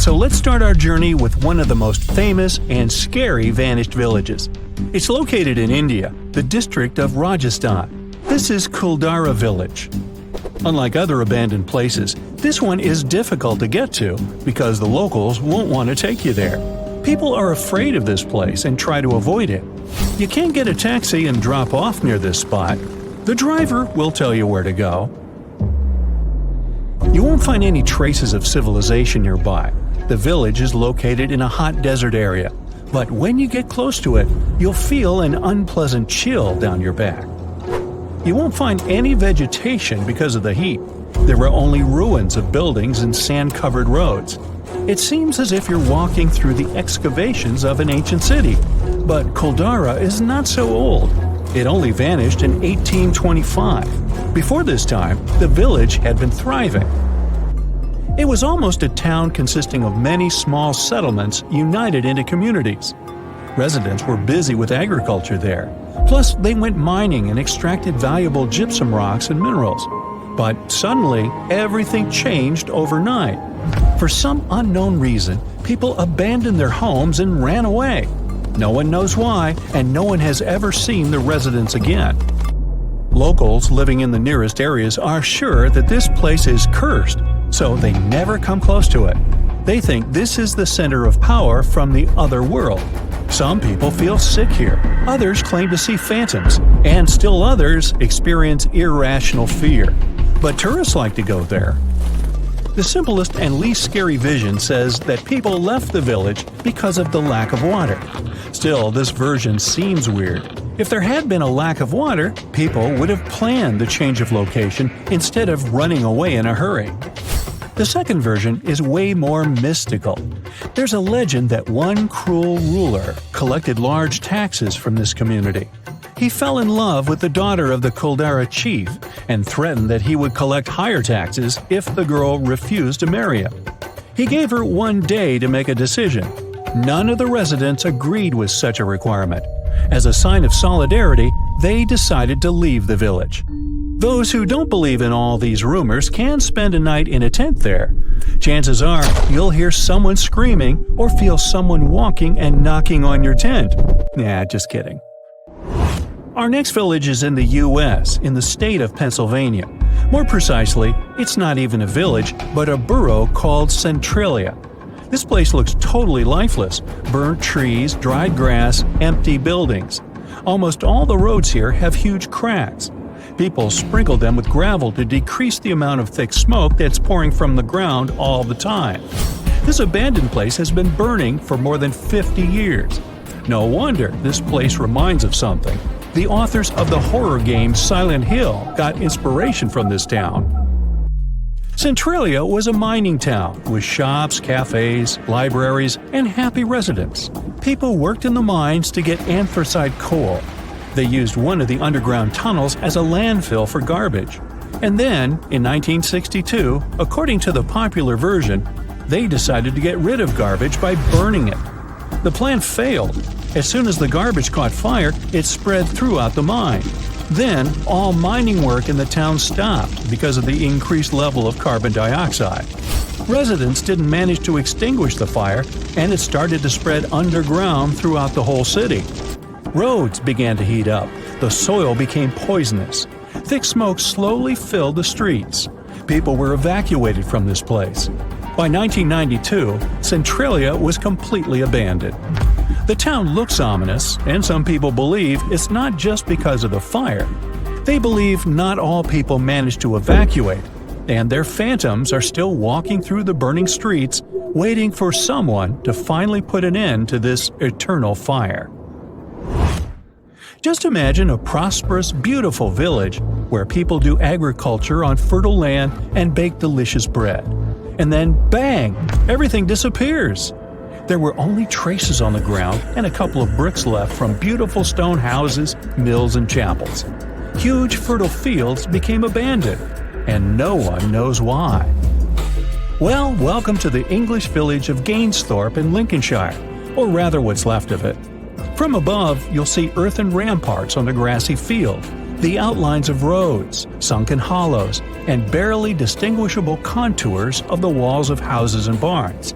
So let's start our journey with one of the most famous and scary vanished villages. It's located in India, the district of Rajasthan. This is Kuldara village. Unlike other abandoned places, this one is difficult to get to because the locals won't want to take you there. People are afraid of this place and try to avoid it. You can't get a taxi and drop off near this spot. The driver will tell you where to go. You won't find any traces of civilization nearby. The village is located in a hot desert area, but when you get close to it, you'll feel an unpleasant chill down your back. You won't find any vegetation because of the heat. There are only ruins of buildings and sand-covered roads. It seems as if you're walking through the excavations of an ancient city. But Kuldara is not so old. It only vanished in 1825. Before this time, the village had been thriving. It was almost a town consisting of many small settlements united into communities. Residents were busy with agriculture there. Plus, they went mining and extracted valuable gypsum rocks and minerals. But suddenly, everything changed overnight. For some unknown reason, people abandoned their homes and ran away. No one knows why, and no one has ever seen the residents again. Locals living in the nearest areas are sure that this place is cursed, so they never come close to it. They think this is the center of power from the other world. Some people feel sick here, others claim to see phantoms, and still others experience irrational fear. But tourists like to go there. The simplest and least scary vision says that people left the village because of the lack of water. Still, this version seems weird. If there had been a lack of water, people would have planned the change of location instead of running away in a hurry. The second version is way more mystical. There's a legend that one cruel ruler collected large taxes from this community. He fell in love with the daughter of the Kuldara chief and threatened that he would collect higher taxes if the girl refused to marry him. He gave her 1 day to make a decision. None of the residents agreed with such a requirement. As a sign of solidarity, they decided to leave the village. Those who don't believe in all these rumors can spend a night in a tent there. Chances are you'll hear someone screaming or feel someone walking and knocking on your tent. Nah, just kidding. Our next village is in the U.S., in the state of Pennsylvania. More precisely, it's not even a village, but a borough called Centralia. This place looks totally lifeless. Burnt trees, dried grass, empty buildings. Almost all the roads here have huge cracks. People sprinkle them with gravel to decrease the amount of thick smoke that's pouring from the ground all the time. This abandoned place has been burning for more than 50 years. No wonder this place reminds of something. The authors of the horror game Silent Hill got inspiration from this town. Centralia was a mining town with shops, cafes, libraries, and happy residents. People worked in the mines to get anthracite coal. They used one of the underground tunnels as a landfill for garbage. And then, in 1962, according to the popular version, they decided to get rid of garbage by burning it. The plan failed. As soon as the garbage caught fire, it spread throughout the mine. Then, all mining work in the town stopped because of the increased level of carbon dioxide. Residents didn't manage to extinguish the fire, and it started to spread underground throughout the whole city. Roads began to heat up. The soil became poisonous. Thick smoke slowly filled the streets. People were evacuated from this place. By 1992, Centralia was completely abandoned. The town looks ominous, and some people believe it's not just because of the fire. They believe not all people managed to evacuate, and their phantoms are still walking through the burning streets, waiting for someone to finally put an end to this eternal fire. Just imagine a prosperous, beautiful village where people do agriculture on fertile land and bake delicious bread. And then, bang! Everything disappears. There were only traces on the ground and a couple of bricks left from beautiful stone houses, mills, and chapels. Huge fertile fields became abandoned, and no one knows why. Well, welcome to the English village of Gainsthorpe in Lincolnshire, or rather what's left of it. From above, you'll see earthen ramparts on a grassy field. the outlines of roads, sunken hollows, and barely distinguishable contours of the walls of houses and barns.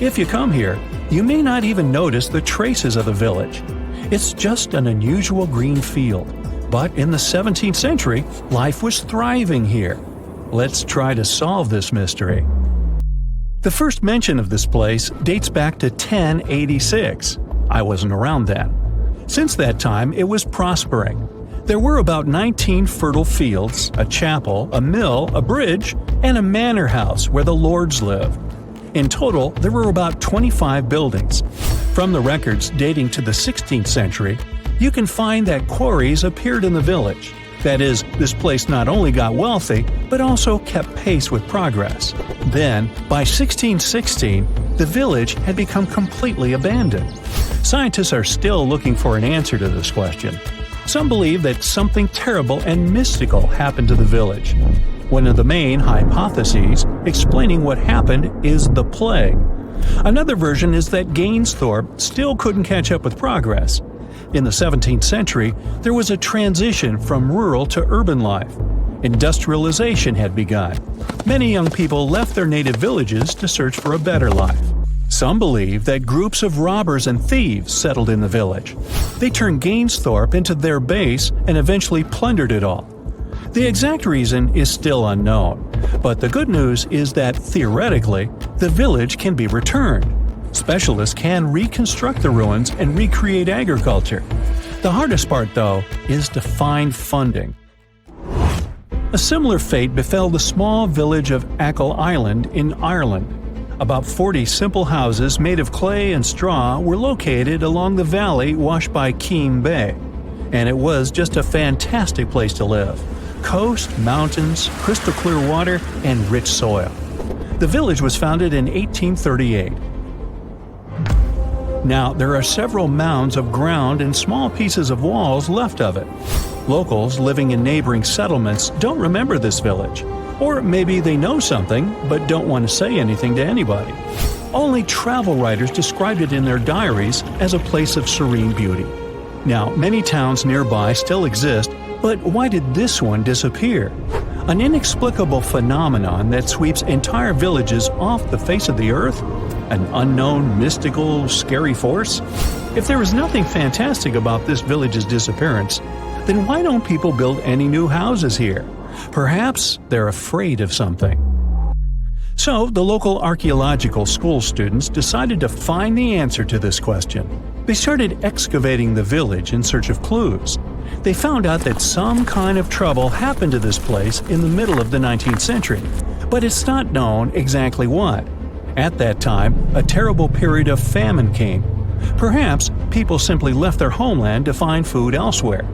If you come here, you may not even notice the traces of the village. It's just an unusual green field. But in the 17th century, life was thriving here. Let's try to solve this mystery. The first mention of this place dates back to 1086. I wasn't around then. Since that time, it was prospering. There were about 19 fertile fields, a chapel, a mill, a bridge, and a manor house where the lords lived. In total, there were about 25 buildings. From the records dating to the 16th century, you can find that quarries appeared in the village. That is, this place not only got wealthy, but also kept pace with progress. Then, by 1616, the village had become completely abandoned. Scientists are still looking for an answer to this question. Some believe that something terrible and mystical happened to the village. One of the main hypotheses explaining what happened is the plague. Another version is that Gainsthorpe still couldn't catch up with progress. In the 17th century, there was a transition from rural to urban life. Industrialization had begun. Many young people left their native villages to search for a better life. Some believe that groups of robbers and thieves settled in the village. They turned Gainsthorpe into their base and eventually plundered it all. The exact reason is still unknown, but the good news is that, theoretically, the village can be returned. Specialists can reconstruct the ruins and recreate agriculture. The hardest part, though, is to find funding. A similar fate befell the small village of Achill Island in Ireland. About 40 simple houses made of clay and straw were located along the valley washed by Keem Bay. And it was just a fantastic place to live. Coast, mountains, crystal clear water, and rich soil. The village was founded in 1838. Now, there are several mounds of ground and small pieces of walls left of it. Locals living in neighboring settlements don't remember this village. Or maybe they know something, but don't want to say anything to anybody. Only travel writers described it in their diaries as a place of serene beauty. Now, many towns nearby still exist, but why did this one disappear? An inexplicable phenomenon that sweeps entire villages off the face of the earth? An unknown, mystical, scary force? If there is nothing fantastic about this village's disappearance, then why don't people build any new houses here? Perhaps they're afraid of something. So, the local archaeological school students decided to find the answer to this question. They started excavating the village in search of clues. They found out that some kind of trouble happened to this place in the middle of the 19th century, but it's not known exactly what. At that time, a terrible period of famine came. Perhaps people simply left their homeland to find food elsewhere.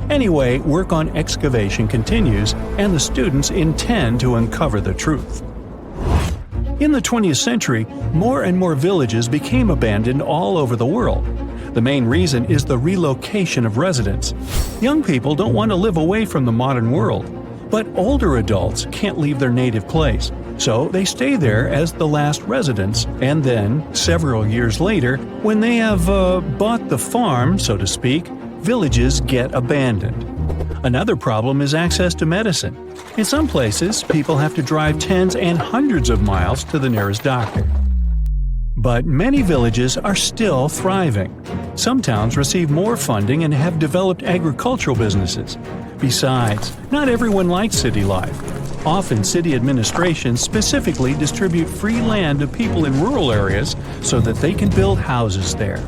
Anyway, work on excavation continues, and the students intend to uncover the truth. In the 20th century, more and more villages became abandoned all over the world. The main reason is the relocation of residents. Young people don't want to live away from the modern world, but older adults can't leave their native place, so they stay there as the last residents, and then, several years later, when they have bought the farm, so to speak, villages get abandoned. Another problem is access to medicine. In some places, people have to drive tens and hundreds of miles to the nearest doctor. But many villages are still thriving. Some towns receive more funding and have developed agricultural businesses. Besides, not everyone likes city life. Often city administrations specifically distribute free land to people in rural areas so that they can build houses there.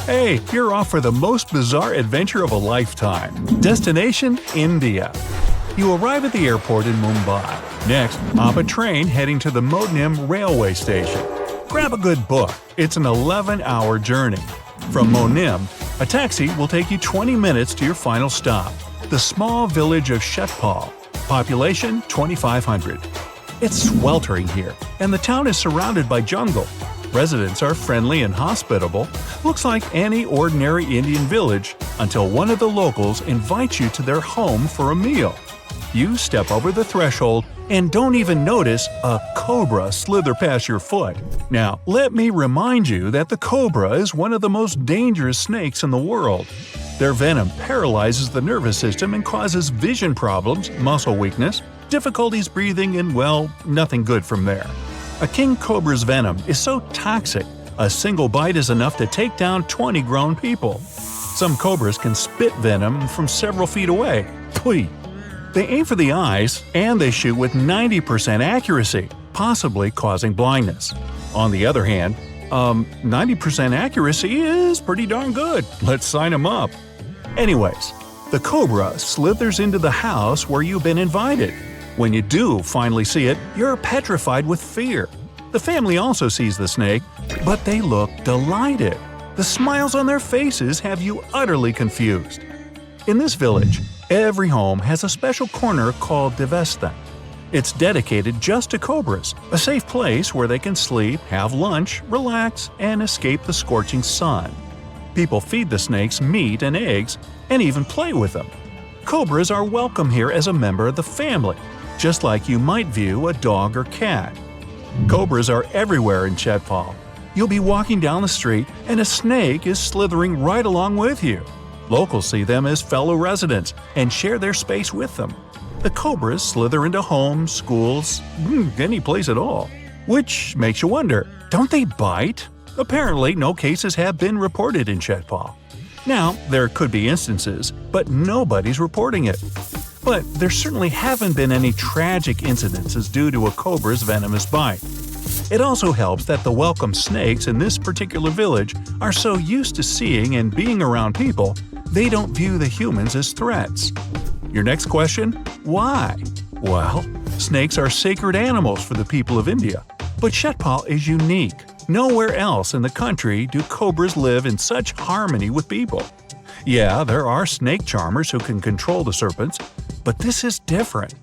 Hey, you're off for the most bizarre adventure of a lifetime. Destination: India. You arrive at the airport in Mumbai. Next, hop a train heading to the Monim railway station. Grab a good book. It's an 11-hour journey. From Monim, a taxi will take you 20 minutes to your final stop, the small village of Shetpal. Population 2,500. It's sweltering here, and the town is surrounded by jungle. Residents are friendly and hospitable, looks like any ordinary Indian village, until one of the locals invites you to their home for a meal. You step over the threshold and don't even notice a cobra slither past your foot. Now, let me remind you that the cobra is one of the most dangerous snakes in the world. Their venom paralyzes the nervous system and causes vision problems, muscle weakness, difficulties breathing, and, well, nothing good from there. A king cobra's venom is so toxic, a single bite is enough to take down 20 grown people. Some cobras can spit venom from several feet away. Pwee! They aim for the eyes, and they shoot with 90% accuracy, possibly causing blindness. On the other hand, 90% accuracy is pretty darn good. Let's sign them up. Anyways, the cobra slithers into the house where you've been invited. When you do finally see it, you're petrified with fear. The family also sees the snake, but they look delighted. The smiles on their faces have you utterly confused. In this village, every home has a special corner called redefine. It's dedicated just to cobras, a safe place where they can sleep, have lunch, relax, and escape the scorching sun. People feed the snakes meat and eggs, and even play with them. Cobras are welcome here as a member of the family, just like you might view a dog or cat. Cobras are everywhere in Chetpal. You'll be walking down the street and a snake is slithering right along with you. Locals see them as fellow residents and share their space with them. The cobras slither into homes, schools, any place at all. Which makes you wonder, don't they bite? Apparently, no cases have been reported in Chetpal. Now, there could be instances, but nobody's reporting it. But there certainly haven't been any tragic incidences due to a cobra's venomous bite. It also helps that the welcome snakes in this particular village are so used to seeing and being around people, they don't view the humans as threats. Your next question? Why? Well, snakes are sacred animals for the people of India, but Chetpal is unique. Nowhere else in the country do cobras live in such harmony with people. Yeah, there are snake charmers who can control the serpents, but this is different.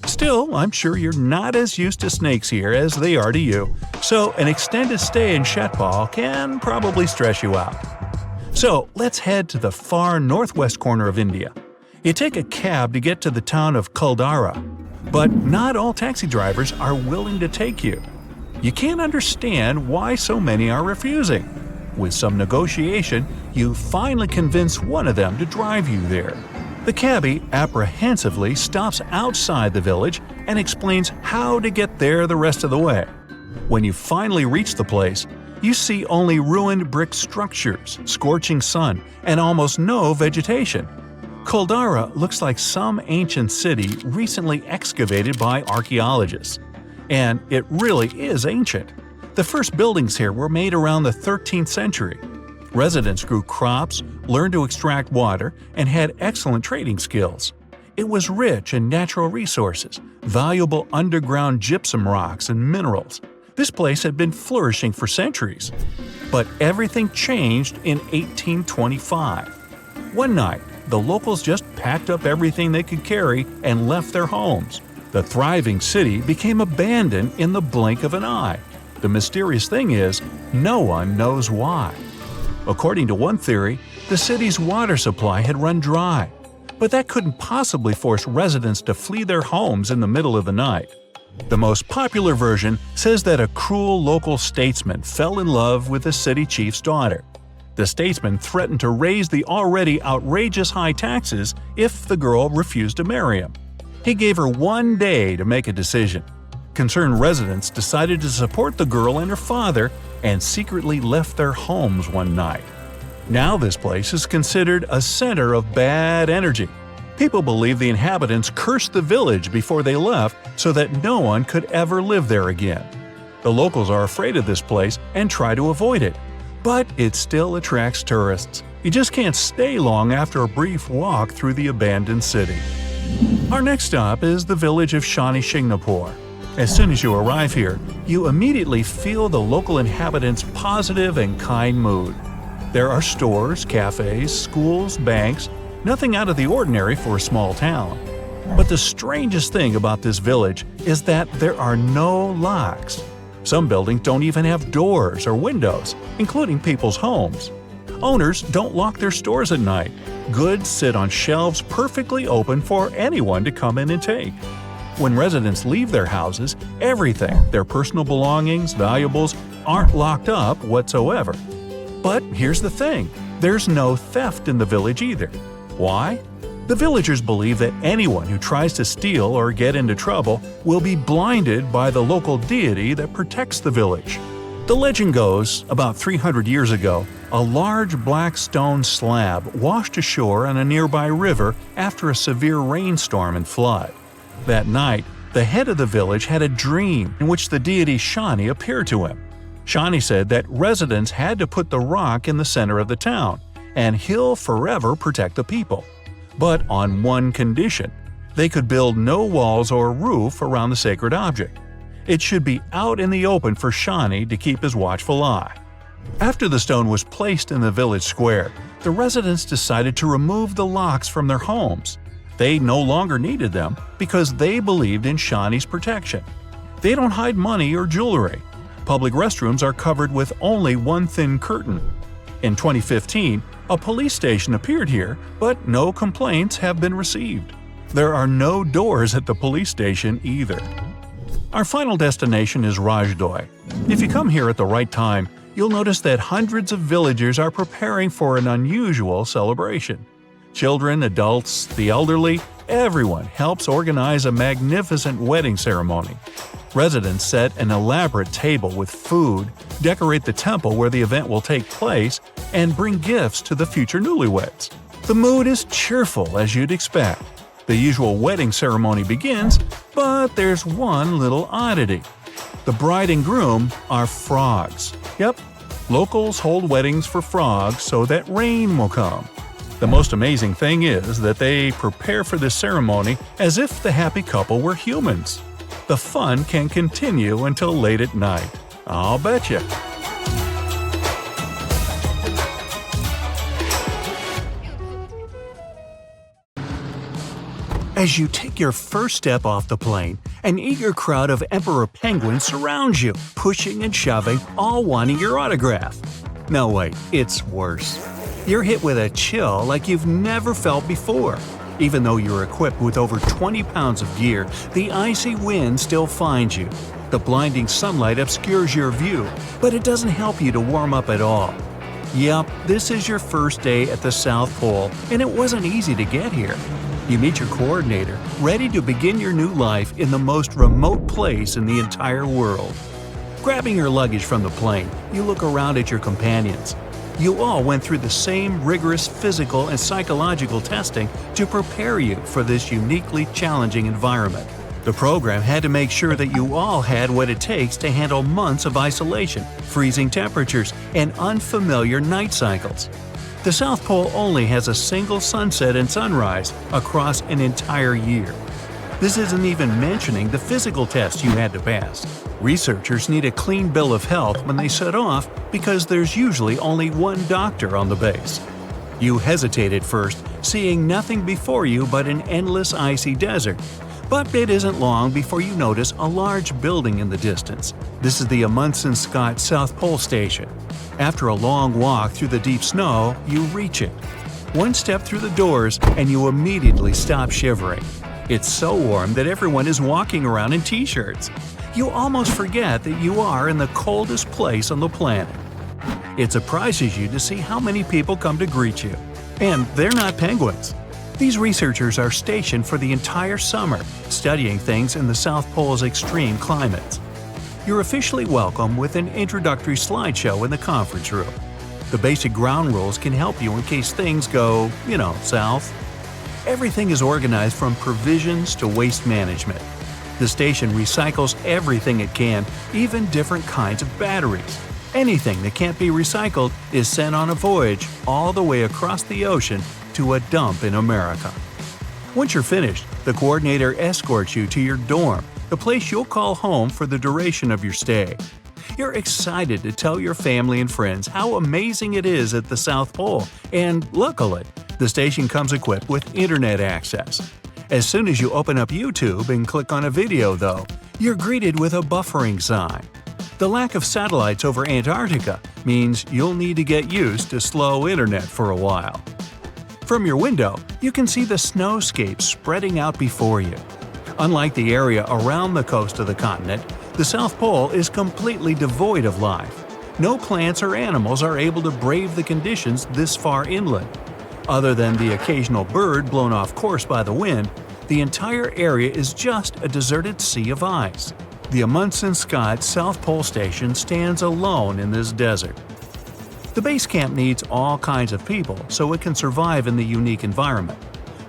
Still, I'm sure you're not as used to snakes here as they are to you, so an extended stay in Chetpal can probably stress you out. So let's head to the far northwest corner of India. You take a cab to get to the town of Kuldara, but not all taxi drivers are willing to take you. You can't understand why so many are refusing. With some negotiation, you finally convince one of them to drive you there. The cabbie apprehensively stops outside the village and explains how to get there the rest of the way. When you finally reach the place, you see only ruined brick structures, scorching sun, and almost no vegetation. Kuldara looks like some ancient city recently excavated by archaeologists. And it really is ancient. The first buildings here were made around the 13th century. Residents grew crops, learned to extract water, and had excellent trading skills. It was rich in natural resources, valuable underground gypsum rocks and minerals. This place had been flourishing for centuries. But everything changed in 1825. One night, the locals just packed up everything they could carry and left their homes. The thriving city became abandoned in the blink of an eye. The mysterious thing is, no one knows why. According to one theory, the city's water supply had run dry. But that couldn't possibly force residents to flee their homes in the middle of the night. The most popular version says that a cruel local statesman fell in love with the city chief's daughter. The statesman threatened to raise the already outrageous high taxes if the girl refused to marry him. He gave her 1 day to make a decision. Concerned residents decided to support the girl and her father and secretly left their homes one night. Now this place is considered a center of bad energy. People believe the inhabitants cursed the village before they left so that no one could ever live there again. The locals are afraid of this place and try to avoid it. But it still attracts tourists. You just can't stay long after a brief walk through the abandoned city. Our next stop is the village of Shani Shingnapur. As soon as you arrive here, you immediately feel the local inhabitants' positive and kind mood. There are stores, cafes, schools, banks, nothing out of the ordinary for a small town. But the strangest thing about this village is that there are no locks. Some buildings don't even have doors or windows, including people's homes. Owners don't lock their stores at night. Goods sit on shelves perfectly open for anyone to come in and take. When residents leave their houses, everything, their personal belongings, valuables, aren't locked up whatsoever. But here's the thing, there's no theft in the village either. Why? The villagers believe that anyone who tries to steal or get into trouble will be blinded by the local deity that protects the village. The legend goes, about 300 years ago, a large black stone slab washed ashore on a nearby river after a severe rainstorm and flood. That night, the head of the village had a dream in which the deity Shani appeared to him. Shani said that residents had to put the rock in the center of the town, and he'll forever protect the people. But on one condition: they could build no walls or roof around the sacred object. It should be out in the open for Shani to keep his watchful eye. After the stone was placed in the village square, the residents decided to remove the locks from their homes. They no longer needed them because they believed in Shani's protection. They don't hide money or jewelry. Public restrooms are covered with only one thin curtain. In 2015, a police station appeared here, but no complaints have been received. There are no doors at the police station either. Our final destination is Rajdoi. If you come here at the right time, you'll notice that hundreds of villagers are preparing for an unusual celebration. Children, adults, the elderly, everyone helps organize a magnificent wedding ceremony. Residents set an elaborate table with food, decorate the temple where the event will take place, and bring gifts to the future newlyweds. The mood is cheerful as you'd expect. The usual wedding ceremony begins, but there's one little oddity. The bride and groom are frogs. Yep, locals hold weddings for frogs so that rain will come. The most amazing thing is that they prepare for this ceremony as if the happy couple were humans. The fun can continue until late at night. I'll betcha. As you take your first step off the plane, an eager crowd of emperor penguins surrounds you, pushing and shoving, all wanting your autograph. No, wait, it's worse. You're hit with a chill like you've never felt before. Even though you're equipped with over 20 pounds of gear, the icy wind still finds you. The blinding sunlight obscures your view, but it doesn't help you to warm up at all. Yep, this is your first day at the South Pole, and it wasn't easy to get here. You meet your coordinator, ready to begin your new life in the most remote place in the entire world. Grabbing your luggage from the plane, you look around at your companions. You all went through the same rigorous physical and psychological testing to prepare you for this uniquely challenging environment. The program had to make sure that you all had what it takes to handle months of isolation, freezing temperatures, and unfamiliar night cycles. The South Pole only has a single sunset and sunrise across an entire year. This isn't even mentioning the physical tests you had to pass. Researchers need a clean bill of health when they set off because there's usually only one doctor on the base. You hesitate at first, seeing nothing before you but an endless icy desert. But it isn't long before you notice a large building in the distance. This is the Amundsen Scott South Pole Station. After a long walk through the deep snow, you reach it. One step through the doors and you immediately stop shivering. It's so warm that everyone is walking around in t-shirts. You almost forget that you are in the coldest place on the planet. It surprises you to see how many people come to greet you. And they're not penguins. These researchers are stationed for the entire summer, studying things in the South Pole's extreme climates. You're officially welcome with an introductory slideshow in the conference room. The basic ground rules can help you in case things go, south. Everything is organized from provisions to waste management. The station recycles everything it can, even different kinds of batteries. Anything that can't be recycled is sent on a voyage all the way across the ocean to a dump in America. Once you're finished, the coordinator escorts you to your dorm, the place you'll call home for the duration of your stay. You're excited to tell your family and friends how amazing it is at the South Pole, and luckily, the station comes equipped with internet access. As soon as you open up YouTube and click on a video, though, you're greeted with a buffering sign. The lack of satellites over Antarctica means you'll need to get used to slow internet for a while. From your window, you can see the snowscape spreading out before you. Unlike the area around the coast of the continent, the South Pole is completely devoid of life. No plants or animals are able to brave the conditions this far inland. Other than the occasional bird blown off course by the wind, the entire area is just a deserted sea of ice. The Amundsen-Scott South Pole Station stands alone in this desert. The base camp needs all kinds of people so it can survive in the unique environment.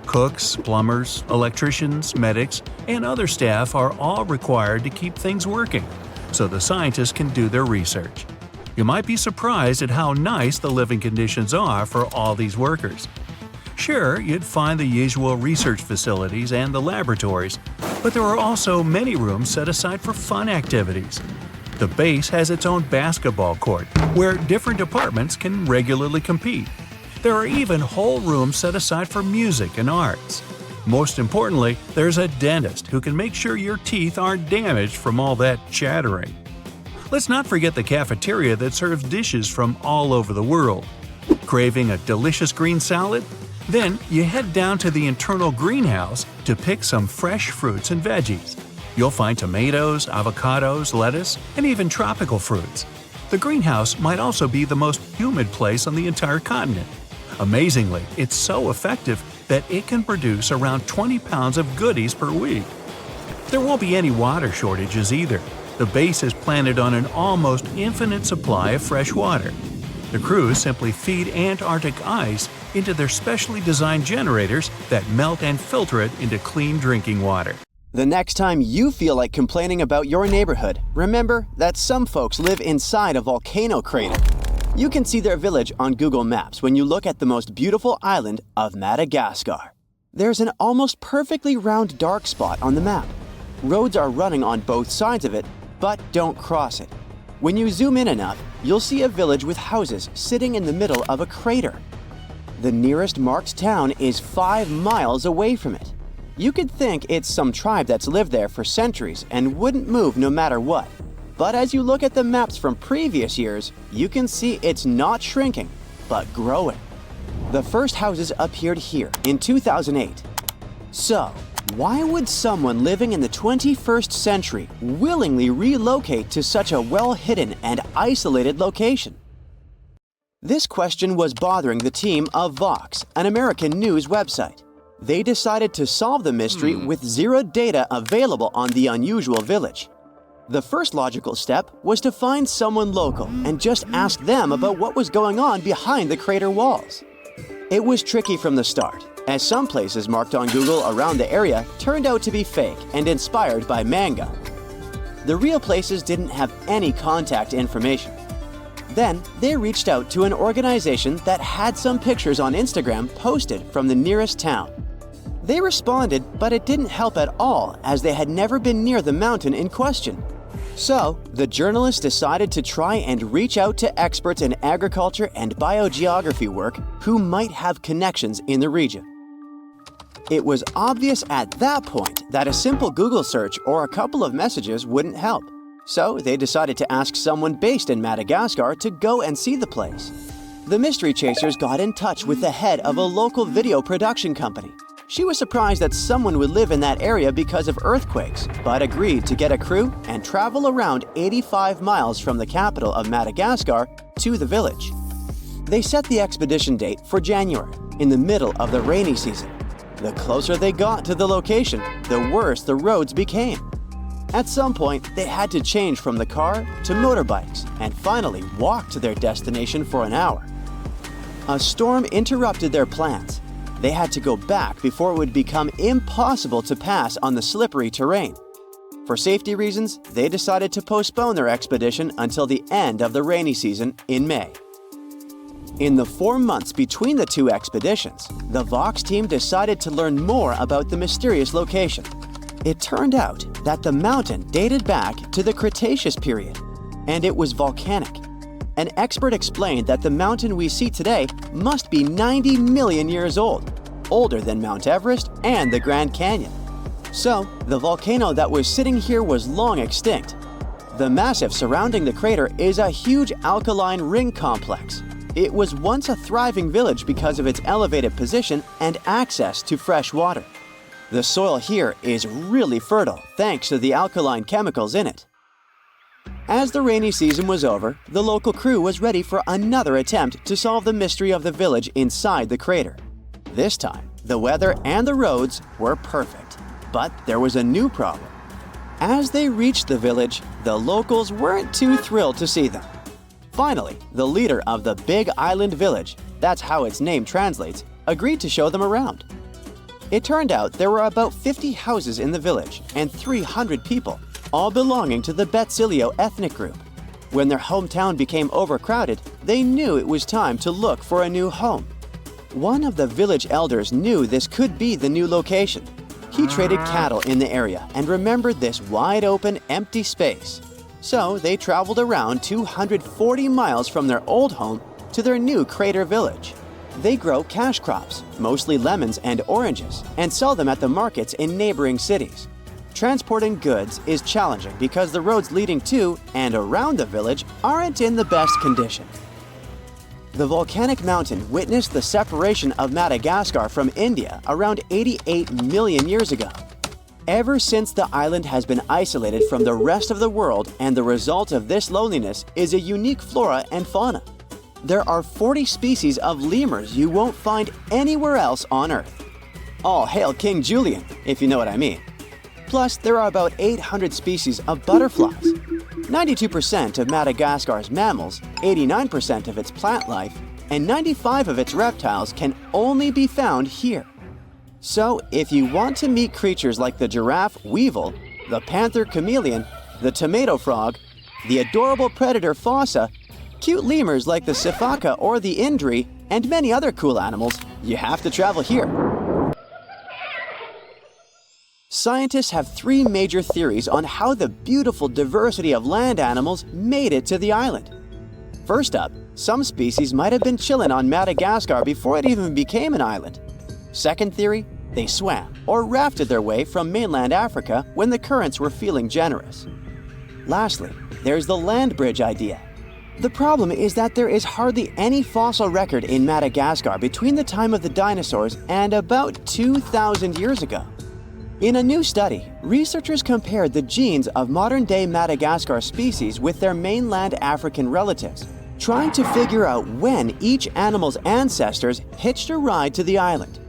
Cooks, plumbers, electricians, medics, and other staff are all required to keep things working, so the scientists can do their research. You might be surprised at how nice the living conditions are for all these workers. Sure, you'd find the usual research facilities and the laboratories, but there are also many rooms set aside for fun activities. The base has its own basketball court, where different departments can regularly compete. There are even whole rooms set aside for music and arts. Most importantly, there's a dentist who can make sure your teeth aren't damaged from all that chattering. Let's not forget the cafeteria that serves dishes from all over the world. Craving a delicious green salad? Then you head down to the internal greenhouse to pick some fresh fruits and veggies. You'll find tomatoes, avocados, lettuce, and even tropical fruits. The greenhouse might also be the most humid place on the entire continent. Amazingly, it's so effective that it can produce around 20 pounds of goodies per week. There won't be any water shortages either. The base is planted on an almost infinite supply of fresh water. The crews simply feed Antarctic ice into their specially designed generators that melt and filter it into clean drinking water. The next time you feel like complaining about your neighborhood, remember that some folks live inside a volcano crater. You can see their village on Google Maps when you look at the most beautiful island of Madagascar. There's an almost perfectly round dark spot on the map. Roads are running on both sides of it, but don't cross it. When you zoom in enough, you'll see a village with houses sitting in the middle of a crater. The nearest marked town is 5 miles away from it. You could think it's some tribe that's lived there for centuries and wouldn't move no matter what. But as you look at the maps from previous years, you can see it's not shrinking, but growing. The first houses appeared here in 2008. So, why would someone living in the 21st century willingly relocate to such a well-hidden and isolated location? This question was bothering the team of Vox, an American news website. They decided to solve the mystery with zero data available on the unusual village. The first logical step was to find someone local and just ask them about what was going on behind the crater walls. It was tricky from the start, as some places marked on Google around the area turned out to be fake and inspired by manga. The real places didn't have any contact information. Then, they reached out to an organization that had some pictures on Instagram posted from the nearest town. They responded, but it didn't help at all as they had never been near the mountain in question. So, the journalists decided to try and reach out to experts in agriculture and biogeography work who might have connections in the region. It was obvious at that point that a simple Google search or a couple of messages wouldn't help. So, they decided to ask someone based in Madagascar to go and see the place. The mystery chasers got in touch with the head of a local video production company. She was surprised that someone would live in that area because of earthquakes, but agreed to get a crew and travel around 85 miles from the capital of Madagascar to the village. They set the expedition date for January, in the middle of the rainy season. The closer they got to the location, the worse the roads became. At some point, they had to change from the car to motorbikes and finally walk to their destination for an hour. A storm interrupted their plans. They had to go back before it would become impossible to pass on the slippery terrain. For safety reasons, they decided to postpone their expedition until the end of the rainy season in May. In the 4 months between the two expeditions, the Vox team decided to learn more about the mysterious location. It turned out that the mountain dated back to the Cretaceous period, and it was volcanic. An expert explained that the mountain we see today must be 90 million years old, older than Mount Everest and the Grand Canyon. So, the volcano that was sitting here was long extinct. The massif surrounding the crater is a huge alkaline ring complex. It was once a thriving village because of its elevated position and access to fresh water. The soil here is really fertile thanks to the alkaline chemicals in it. As the rainy season was over, the local crew was ready for another attempt to solve the mystery of the village inside the crater. This time, the weather and the roads were perfect. But there was a new problem. As they reached the village, the locals weren't too thrilled to see them. Finally, the leader of the Big Island Village, that's how its name translates, agreed to show them around. It turned out there were about 50 houses in the village and 300 people, all belonging to the Betsilio ethnic group. When their hometown became overcrowded, they knew it was time to look for a new home. One of the village elders knew this could be the new location. He traded cattle in the area and remembered this wide-open, empty space. So they traveled around 240 miles from their old home to their new crater village. They grow cash crops, mostly lemons and oranges, and sell them at the markets in neighboring cities. Transporting goods is challenging because the roads leading to and around the village aren't in the best condition. The volcanic mountain witnessed the separation of Madagascar from India around 88 million years ago. Ever since, the island has been isolated from the rest of the world, and the result of this loneliness is a unique flora and fauna. There are 40 species of lemurs you won't find anywhere else on Earth. All hail King Julian, if you know what I mean. Plus, there are about 800 species of butterflies. 92% of Madagascar's mammals, 89% of its plant life, and 95% of its reptiles can only be found here. So, if you want to meet creatures like the giraffe weevil, the panther chameleon, the tomato frog, the adorable predator fossa, cute lemurs like the sifaka or the indri, and many other cool animals, you have to travel here. Scientists have 3 major theories on how the beautiful diversity of land animals made it to the island. First up, some species might have been chilling on Madagascar before it even became an island. Second theory, they swam or rafted their way from mainland Africa when the currents were feeling generous. Lastly, there's the land bridge idea. The problem is that there is hardly any fossil record in Madagascar between the time of the dinosaurs and about 2,000 years ago. In a new study, researchers compared the genes of modern-day Madagascar species with their mainland African relatives, trying to figure out when each animal's ancestors hitched a ride to the island.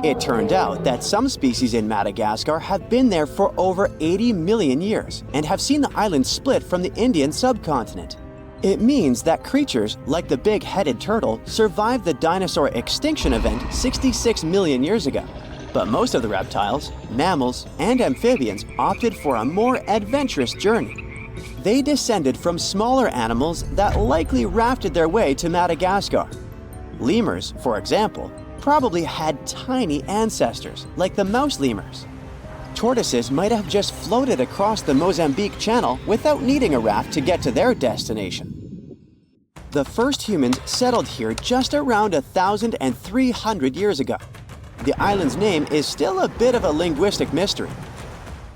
It turned out that some species in Madagascar have been there for over 80 million years and have seen the island split from the Indian subcontinent. It means that creatures like the big-headed turtle survived the dinosaur extinction event 66 million years ago. But most of the reptiles, mammals, and amphibians opted for a more adventurous journey. They descended from smaller animals that likely rafted their way to Madagascar. Lemurs, for example, probably had tiny ancestors, like the mouse lemurs. Tortoises might have just floated across the Mozambique Channel without needing a raft to get to their destination. The first humans settled here just around 1,300 years ago. The island's name is still a bit of a linguistic mystery.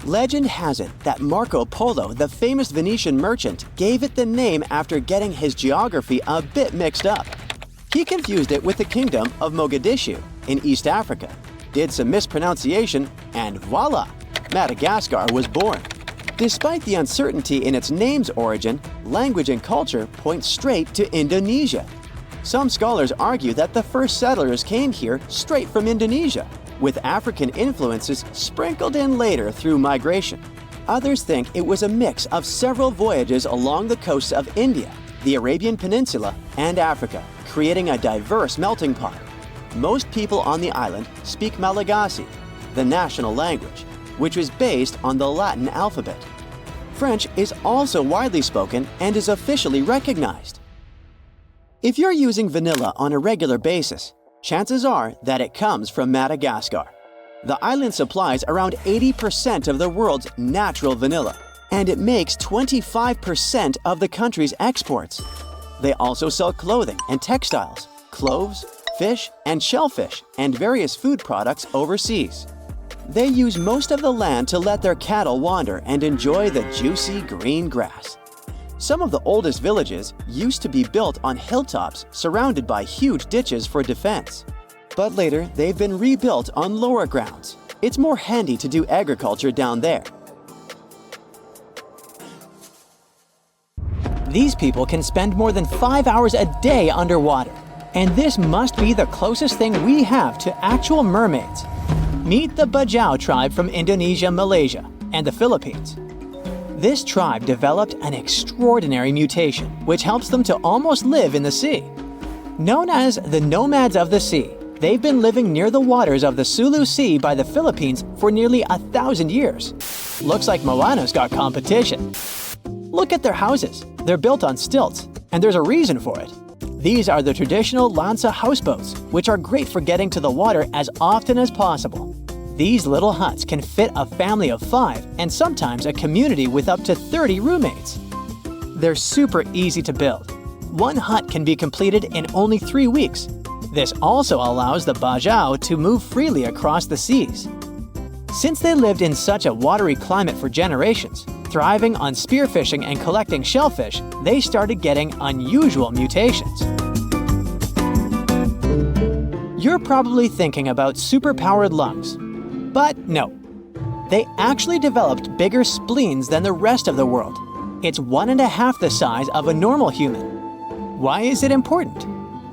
Legend has it that Marco Polo, the famous Venetian merchant, gave it the name after getting his geography a bit mixed up. He confused it with the kingdom of Mogadishu in East Africa, did some mispronunciation, and voila, Madagascar was born. Despite the uncertainty in its name's origin, language and culture point straight to Indonesia. Some scholars argue that the first settlers came here straight from Indonesia, with African influences sprinkled in later through migration. Others think it was a mix of several voyages along the coasts of India, the Arabian Peninsula, and Africa, creating a diverse melting pot. Most people on the island speak Malagasy, the national language, which is based on the Latin alphabet. French is also widely spoken and is officially recognized. If you're using vanilla on a regular basis, chances are that it comes from Madagascar. The island supplies around 80% of the world's natural vanilla, and it makes 25% of the country's exports. They also sell clothing and textiles, cloves, fish and shellfish, and various food products overseas. They use most of the land to let their cattle wander and enjoy the juicy green grass. Some of the oldest villages used to be built on hilltops surrounded by huge ditches for defense. But later, they've been rebuilt on lower grounds. It's more handy to do agriculture down there. These people can spend more than 5 hours a day underwater. And this must be the closest thing we have to actual mermaids. Meet the Bajau tribe from Indonesia, Malaysia, and the Philippines. This tribe developed an extraordinary mutation which helps them to almost live in the sea. Known as the nomads of the sea, they've been living near the waters of the Sulu Sea by the Philippines for nearly 1,000 years. Looks like Moana's got competition. Look at their houses. They're built on stilts, and there's a reason for it. These are the traditional lancha houseboats, which are great for getting to the water as often as possible. These little huts can fit a family of 5 and sometimes a community with up to 30 roommates. They're super easy to build. One hut can be completed in only 3 weeks. This also allows the Bajau to move freely across the seas. Since they lived in such a watery climate for generations, thriving on spearfishing and collecting shellfish, they started getting unusual mutations. You're probably thinking about superpowered lungs. But no. They actually developed bigger spleens than the rest of the world. It's 1.5 the size of a normal human. Why is it important?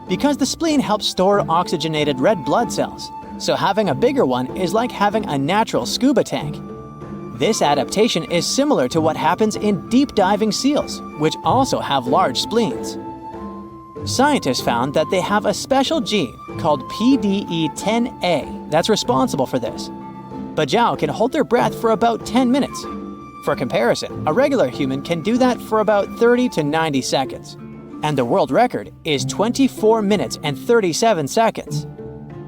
Because the spleen helps store oxygenated red blood cells. So having a bigger one is like having a natural scuba tank. This adaptation is similar to what happens in deep diving seals, which also have large spleens. Scientists found that they have a special gene called PDE10A that's responsible for this. Bajau can hold their breath for about 10 minutes. For comparison, a regular human can do that for about 30 to 90 seconds. And the world record is 24 minutes and 37 seconds.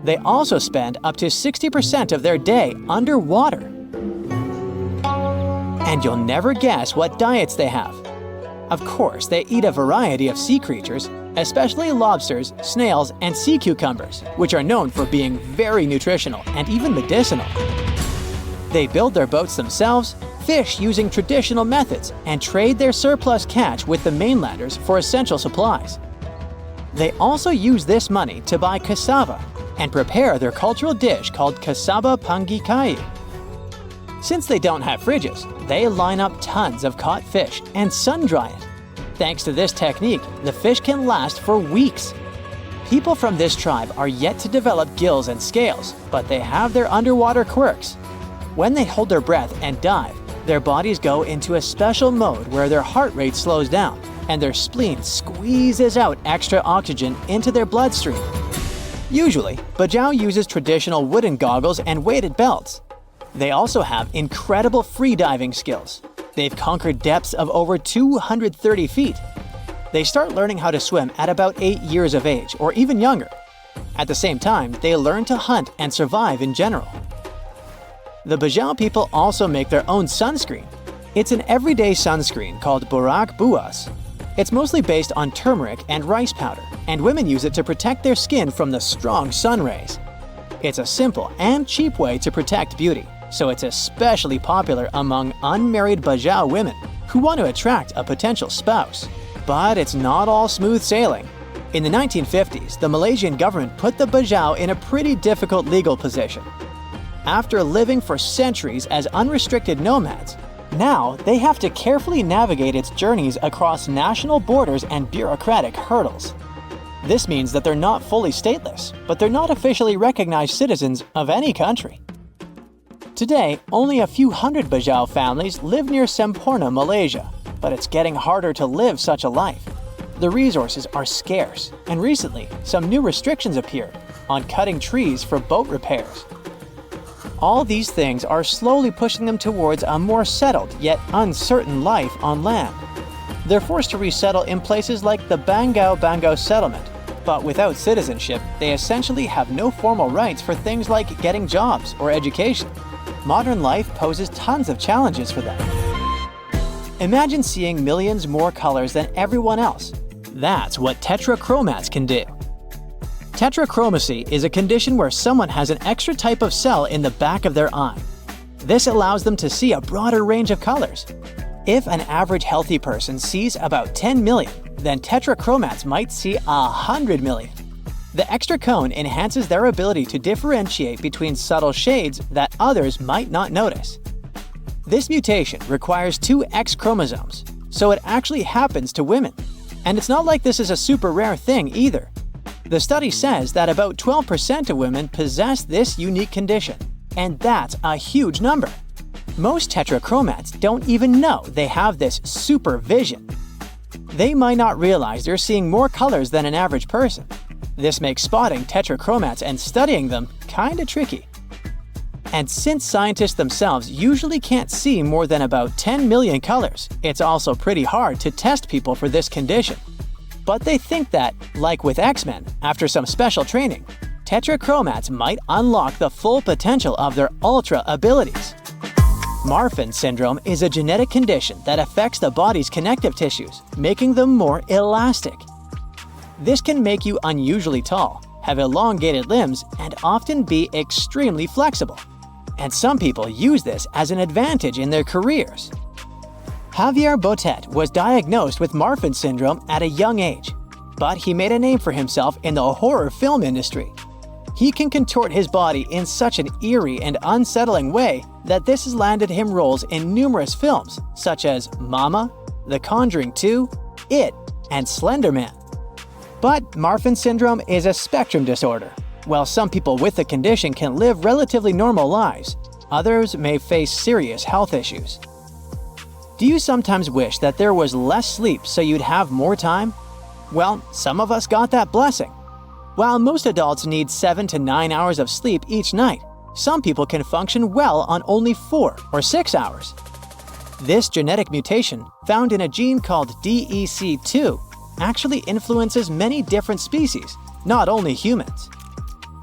They also spend up to 60% of their day underwater. And you'll never guess what diets they have. Of course, they eat a variety of sea creatures, especially lobsters, snails, and sea cucumbers, which are known for being very nutritional and even medicinal. They build their boats themselves, fish using traditional methods, and trade their surplus catch with the mainlanders for essential supplies. They also use this money to buy cassava and prepare their cultural dish called cassava panggikayu. Since they don't have fridges, they line up tons of caught fish and sun-dry it. Thanks to this technique, the fish can last for weeks. People from this tribe are yet to develop gills and scales, but they have their underwater quirks. When they hold their breath and dive, their bodies go into a special mode where their heart rate slows down and their spleen squeezes out extra oxygen into their bloodstream. Usually, Bajau uses traditional wooden goggles and weighted belts. They also have incredible free-diving skills. They've conquered depths of over 230 feet. They start learning how to swim at about 8 years of age, or even younger. At the same time, they learn to hunt and survive in general. The Bajau people also make their own sunscreen. It's an everyday sunscreen called Borak Buas. It's mostly based on turmeric and rice powder, and women use it to protect their skin from the strong sun rays. It's a simple and cheap way to protect beauty, so it's especially popular among unmarried Bajau women who want to attract a potential spouse. But it's not all smooth sailing. In the 1950s, the Malaysian government put the Bajau in a pretty difficult legal position. After living for centuries as unrestricted nomads, now they have to carefully navigate its journeys across national borders and bureaucratic hurdles. This means that they're not fully stateless, but they're not officially recognized citizens of any country. Today, only a few hundred Bajau families live near Semporna, Malaysia, but it's getting harder to live such a life. The resources are scarce, and recently, some new restrictions appeared on cutting trees for boat repairs. All these things are slowly pushing them towards a more settled yet uncertain life on land. They're forced to resettle in places like the Bangau settlement, but without citizenship, they essentially have no formal rights for things like getting jobs or education. Modern life poses tons of challenges for them. Imagine seeing millions more colors than everyone else. That's what tetrachromats can do. Tetrachromacy is a condition where someone has an extra type of cell in the back of their eye. This allows them to see a broader range of colors. If an average healthy person sees about 10 million, then tetrachromats might see 100 million. The extra cone enhances their ability to differentiate between subtle shades that others might not notice. This mutation requires 2 X chromosomes, so it actually happens to women. And it's not like this is a super rare thing either. The study says that about 12% of women possess this unique condition, and that's a huge number. Most tetrachromats don't even know they have this super vision. They might not realize they're seeing more colors than an average person. This makes spotting tetrachromats and studying them kinda tricky. And since scientists themselves usually can't see more than about 10 million colors, it's also pretty hard to test people for this condition. But they think that, like with X-Men, after some special training, tetrachromats might unlock the full potential of their ultra abilities. Marfan syndrome is a genetic condition that affects the body's connective tissues, making them more elastic. This can make you unusually tall, have elongated limbs, and often be extremely flexible. And some people use this as an advantage in their careers. Javier Botet was diagnosed with Marfan syndrome at a young age, but he made a name for himself in the horror film industry. He can contort his body in such an eerie and unsettling way that this has landed him roles in numerous films such as Mama, The Conjuring 2, It, and Slender Man. But Marfan syndrome is a spectrum disorder. While some people with the condition can live relatively normal lives, others may face serious health issues. Do you sometimes wish that there was less sleep so you'd have more time? Well, some of us got that blessing. While most adults need 7 to 9 hours of sleep each night, some people can function well on only 4 or 6 hours. This genetic mutation, found in a gene called DEC2, actually influences many different species, not only humans.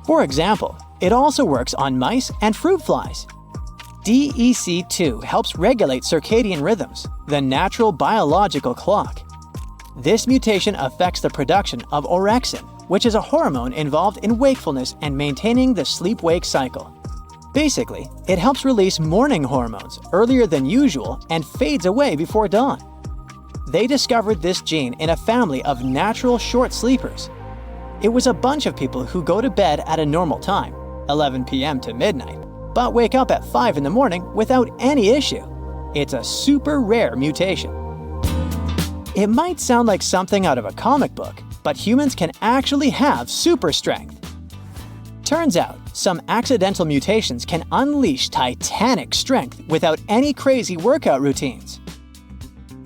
For example, it also works on mice and fruit flies. DEC2 helps regulate circadian rhythms, the natural biological clock. This mutation affects the production of orexin, which is a hormone involved in wakefulness and maintaining the sleep-wake cycle. Basically, it helps release morning hormones earlier than usual and fades away before dawn. They discovered this gene in a family of natural short sleepers. It was a bunch of people who go to bed at a normal time, 11 p.m. to midnight, but wake up at 5 in the morning without any issue. It's a super rare mutation. It might sound like something out of a comic book, but humans can actually have super strength. Turns out, some accidental mutations can unleash titanic strength without any crazy workout routines.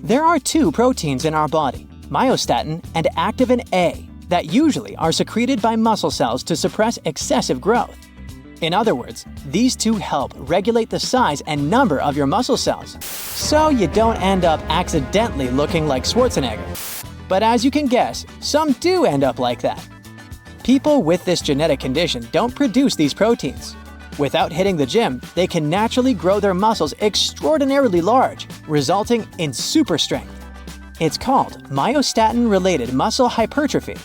There are 2 proteins in our body, myostatin and activin A, that usually are secreted by muscle cells to suppress excessive growth. In other words, these 2 help regulate the size and number of your muscle cells, so you don't end up accidentally looking like Schwarzenegger. But as you can guess, some do end up like that. People with this genetic condition don't produce these proteins. Without hitting the gym, they can naturally grow their muscles extraordinarily large, resulting in super strength. It's called myostatin-related muscle hypertrophy.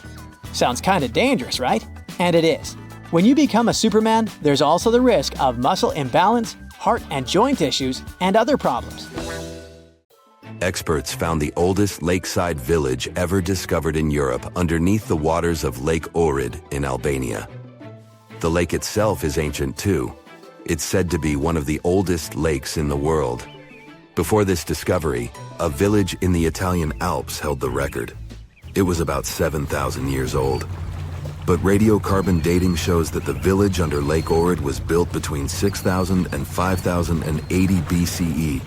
Sounds kinda dangerous, right? And it is. When you become a Superman, there's also the risk of muscle imbalance, heart and joint issues, and other problems. Experts found the oldest lakeside village ever discovered in Europe underneath the waters of Lake Ohrid in Albania. The lake itself is ancient too. It's said to be one of the oldest lakes in the world. Before this discovery, a village in the Italian Alps held the record. It was about 7,000 years old. But radiocarbon dating shows that the village under Lake Ohrid was built between 6,000 and 5,080 BCE,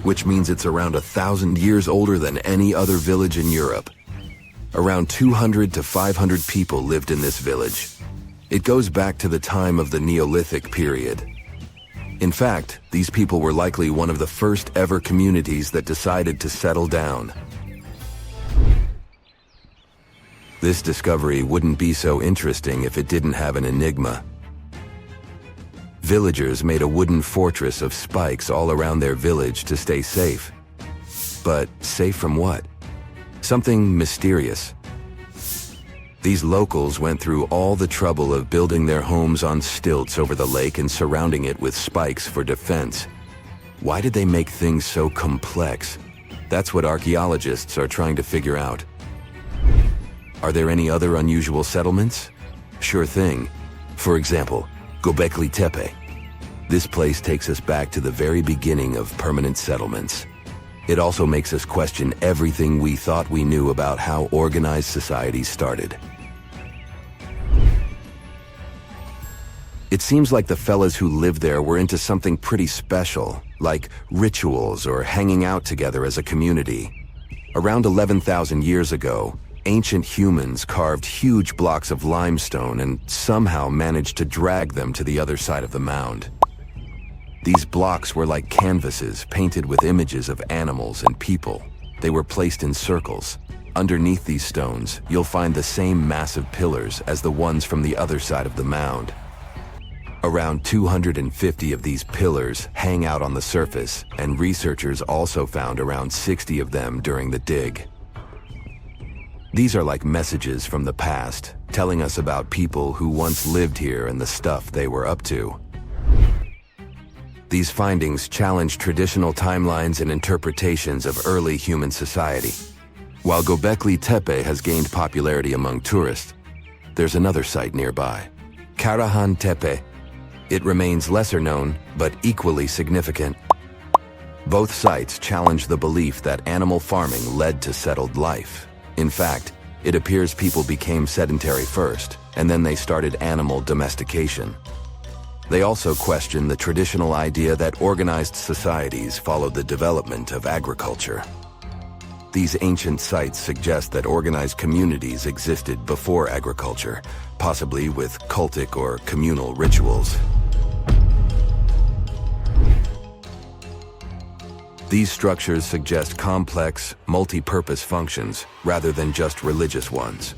which means it's around 1,000 years older than any other village in Europe. Around 200 to 500 people lived in this village. It goes back to the time of the Neolithic period. In fact, these people were likely one of the first ever communities that decided to settle down. This discovery wouldn't be so interesting if it didn't have an enigma. Villagers made a wooden fortress of spikes all around their village to stay safe. But safe from what? Something mysterious. These locals went through all the trouble of building their homes on stilts over the lake and surrounding it with spikes for defense. Why did they make things so complex? That's what archaeologists are trying to figure out. Are there any other unusual settlements? Sure thing. For example, Göbekli Tepe. This place takes us back to the very beginning of permanent settlements. It also makes us question everything we thought we knew about how organized societies started. It seems like the fellas who lived there were into something pretty special, like rituals or hanging out together as a community. Around 11,000 years ago, ancient humans carved huge blocks of limestone and somehow managed to drag them to the other side of the mound. These blocks were like canvases painted with images of animals and people. They were placed in circles. Underneath these stones, you'll find the same massive pillars as the ones from the other side of the mound. Around 250 of these pillars hang out on the surface, and researchers also found around 60 of them during the dig. These are like messages from the past, telling us about people who once lived here and the stuff they were up to. These findings challenge traditional timelines and interpretations of early human society. While Göbekli Tepe has gained popularity among tourists, there's another site nearby, Karahan Tepe. It remains lesser known, but equally significant. Both sites challenge the belief that animal farming led to settled life. In fact, it appears people became sedentary first, and then they started animal domestication. They also question the traditional idea that organized societies followed the development of agriculture. These ancient sites suggest that organized communities existed before agriculture, possibly with cultic or communal rituals. These structures suggest complex, multi-purpose functions rather than just religious ones.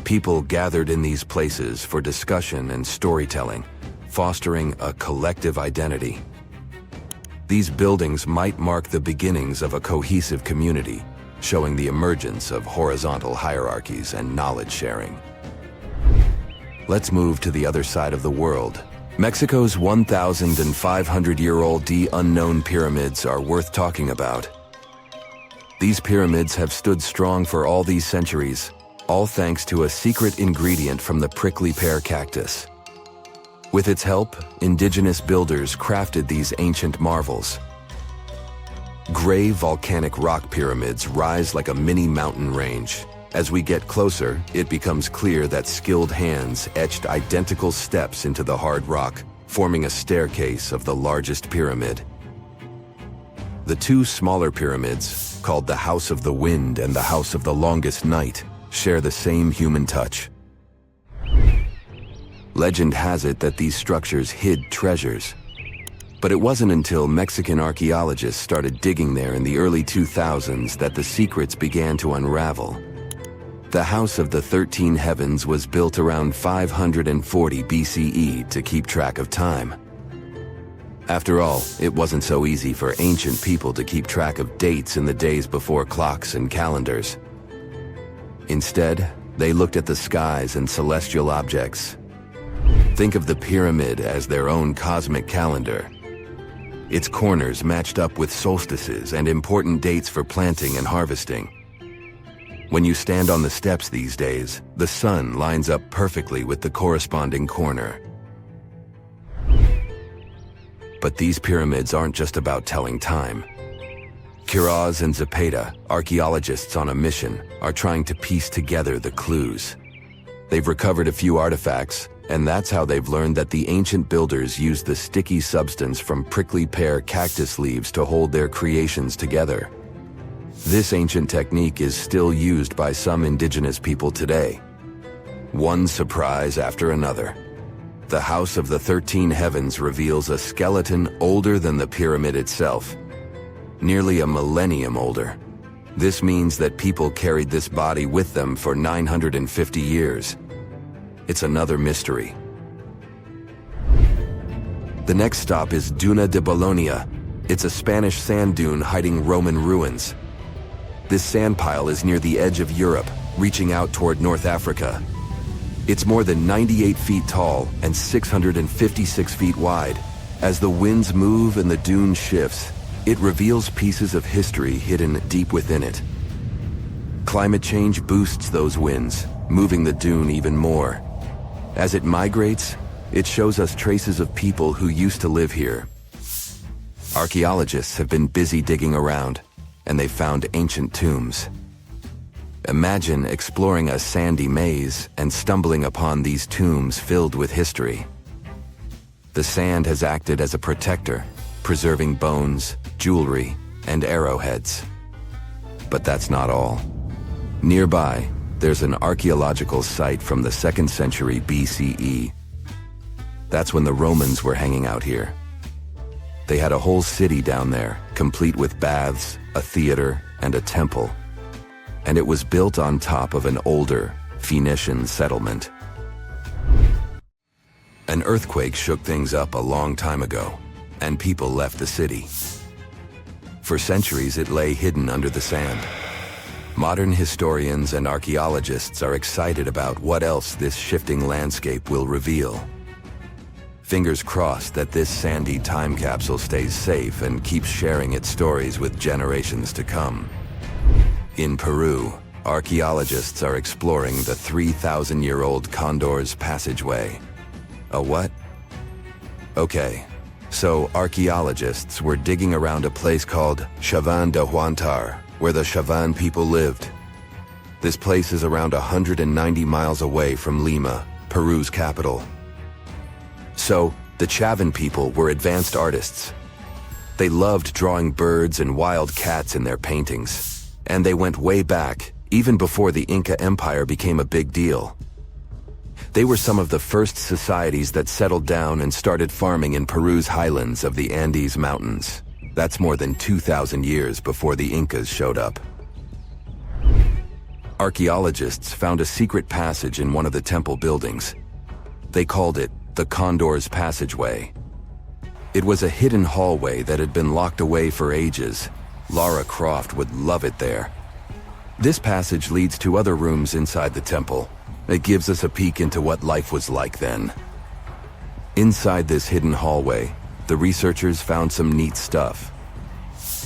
People gathered in these places for discussion and storytelling, fostering a collective identity. These buildings might mark the beginnings of a cohesive community, showing the emergence of horizontal hierarchies and knowledge sharing. Let's move to the other side of the world. Mexico's 1,500-year-old unknown pyramids are worth talking about. These pyramids have stood strong for all these centuries, all thanks to a secret ingredient from the prickly pear cactus. With its help, indigenous builders crafted these ancient marvels. Gray volcanic rock pyramids rise like a mini mountain range. As we get closer, it becomes clear that skilled hands etched identical steps into the hard rock, forming a staircase of the largest pyramid. The two smaller pyramids, called the House of the Wind and the House of the Longest Night, share the same human touch. Legend has it that these structures hid treasures. But it wasn't until Mexican archaeologists started digging there in the early 2000s that the secrets began to unravel. The House of the 13 Heavens was built around 540 BCE to keep track of time. After all, it wasn't so easy for ancient people to keep track of dates in the days before clocks and calendars. Instead, they looked at the skies and celestial objects. Think of the pyramid as their own cosmic calendar. Its corners matched up with solstices and important dates for planting and harvesting. When you stand on the steps these days, the sun lines up perfectly with the corresponding corner. But these pyramids aren't just about telling time. Quiroz and Zapata, archaeologists on a mission, are trying to piece together the clues. They've recovered a few artifacts, and that's how they've learned that the ancient builders used the sticky substance from prickly pear cactus leaves to hold their creations together. This ancient technique is still used by some indigenous people today. One surprise after another. The House of the 13 Heavens reveals a skeleton older than the pyramid itself, nearly a millennium older. This means that people carried this body with them for 950 years. It's another mystery. The next stop is Duna de Bologna. It's a Spanish sand dune hiding Roman ruins. This sand pile is near the edge of Europe, reaching out toward North Africa. It's more than 98 feet tall and 656 feet wide. As the winds move and the dune shifts, it reveals pieces of history hidden deep within it. Climate change boosts those winds, moving the dune even more. As it migrates, it shows us traces of people who used to live here. Archaeologists have been busy digging around, and they've found ancient tombs. Imagine exploring a sandy maze and stumbling upon these tombs filled with history. The sand has acted as a protector, preserving bones, jewelry, and arrowheads. But that's not all. Nearby, there's an archaeological site from the 2nd century BCE. That's when the Romans were hanging out here. They had a whole city down there, complete with baths, a theater, and a temple. And it was built on top of an older Phoenician settlement. An earthquake shook things up a long time ago, and people left the city. For centuries, it lay hidden under the sand. Modern historians and archaeologists are excited about what else this shifting landscape will reveal. Fingers crossed that this sandy time capsule stays safe and keeps sharing its stories with generations to come. In Peru, archaeologists are exploring the 3,000-year-old Condor's Passageway. A what? Okay, so archaeologists were digging around a place called Chavan de Huantar, where the Chavan people lived. This place is around 190 miles away from Lima, Peru's capital. So, the Chavan people were advanced artists. They loved drawing birds and wild cats in their paintings. And they went way back, even before the Inca Empire became a big deal. They were some of the first societies that settled down and started farming in Peru's highlands of the Andes Mountains. That's more than 2,000 years before the Incas showed up. Archaeologists found a secret passage in one of the temple buildings. They called it the Condor's Passageway. It was a hidden hallway that had been locked away for ages. Lara Croft would love it there. This passage leads to other rooms inside the temple. It gives us a peek into what life was like then. Inside this hidden hallway, the researchers found some neat stuff.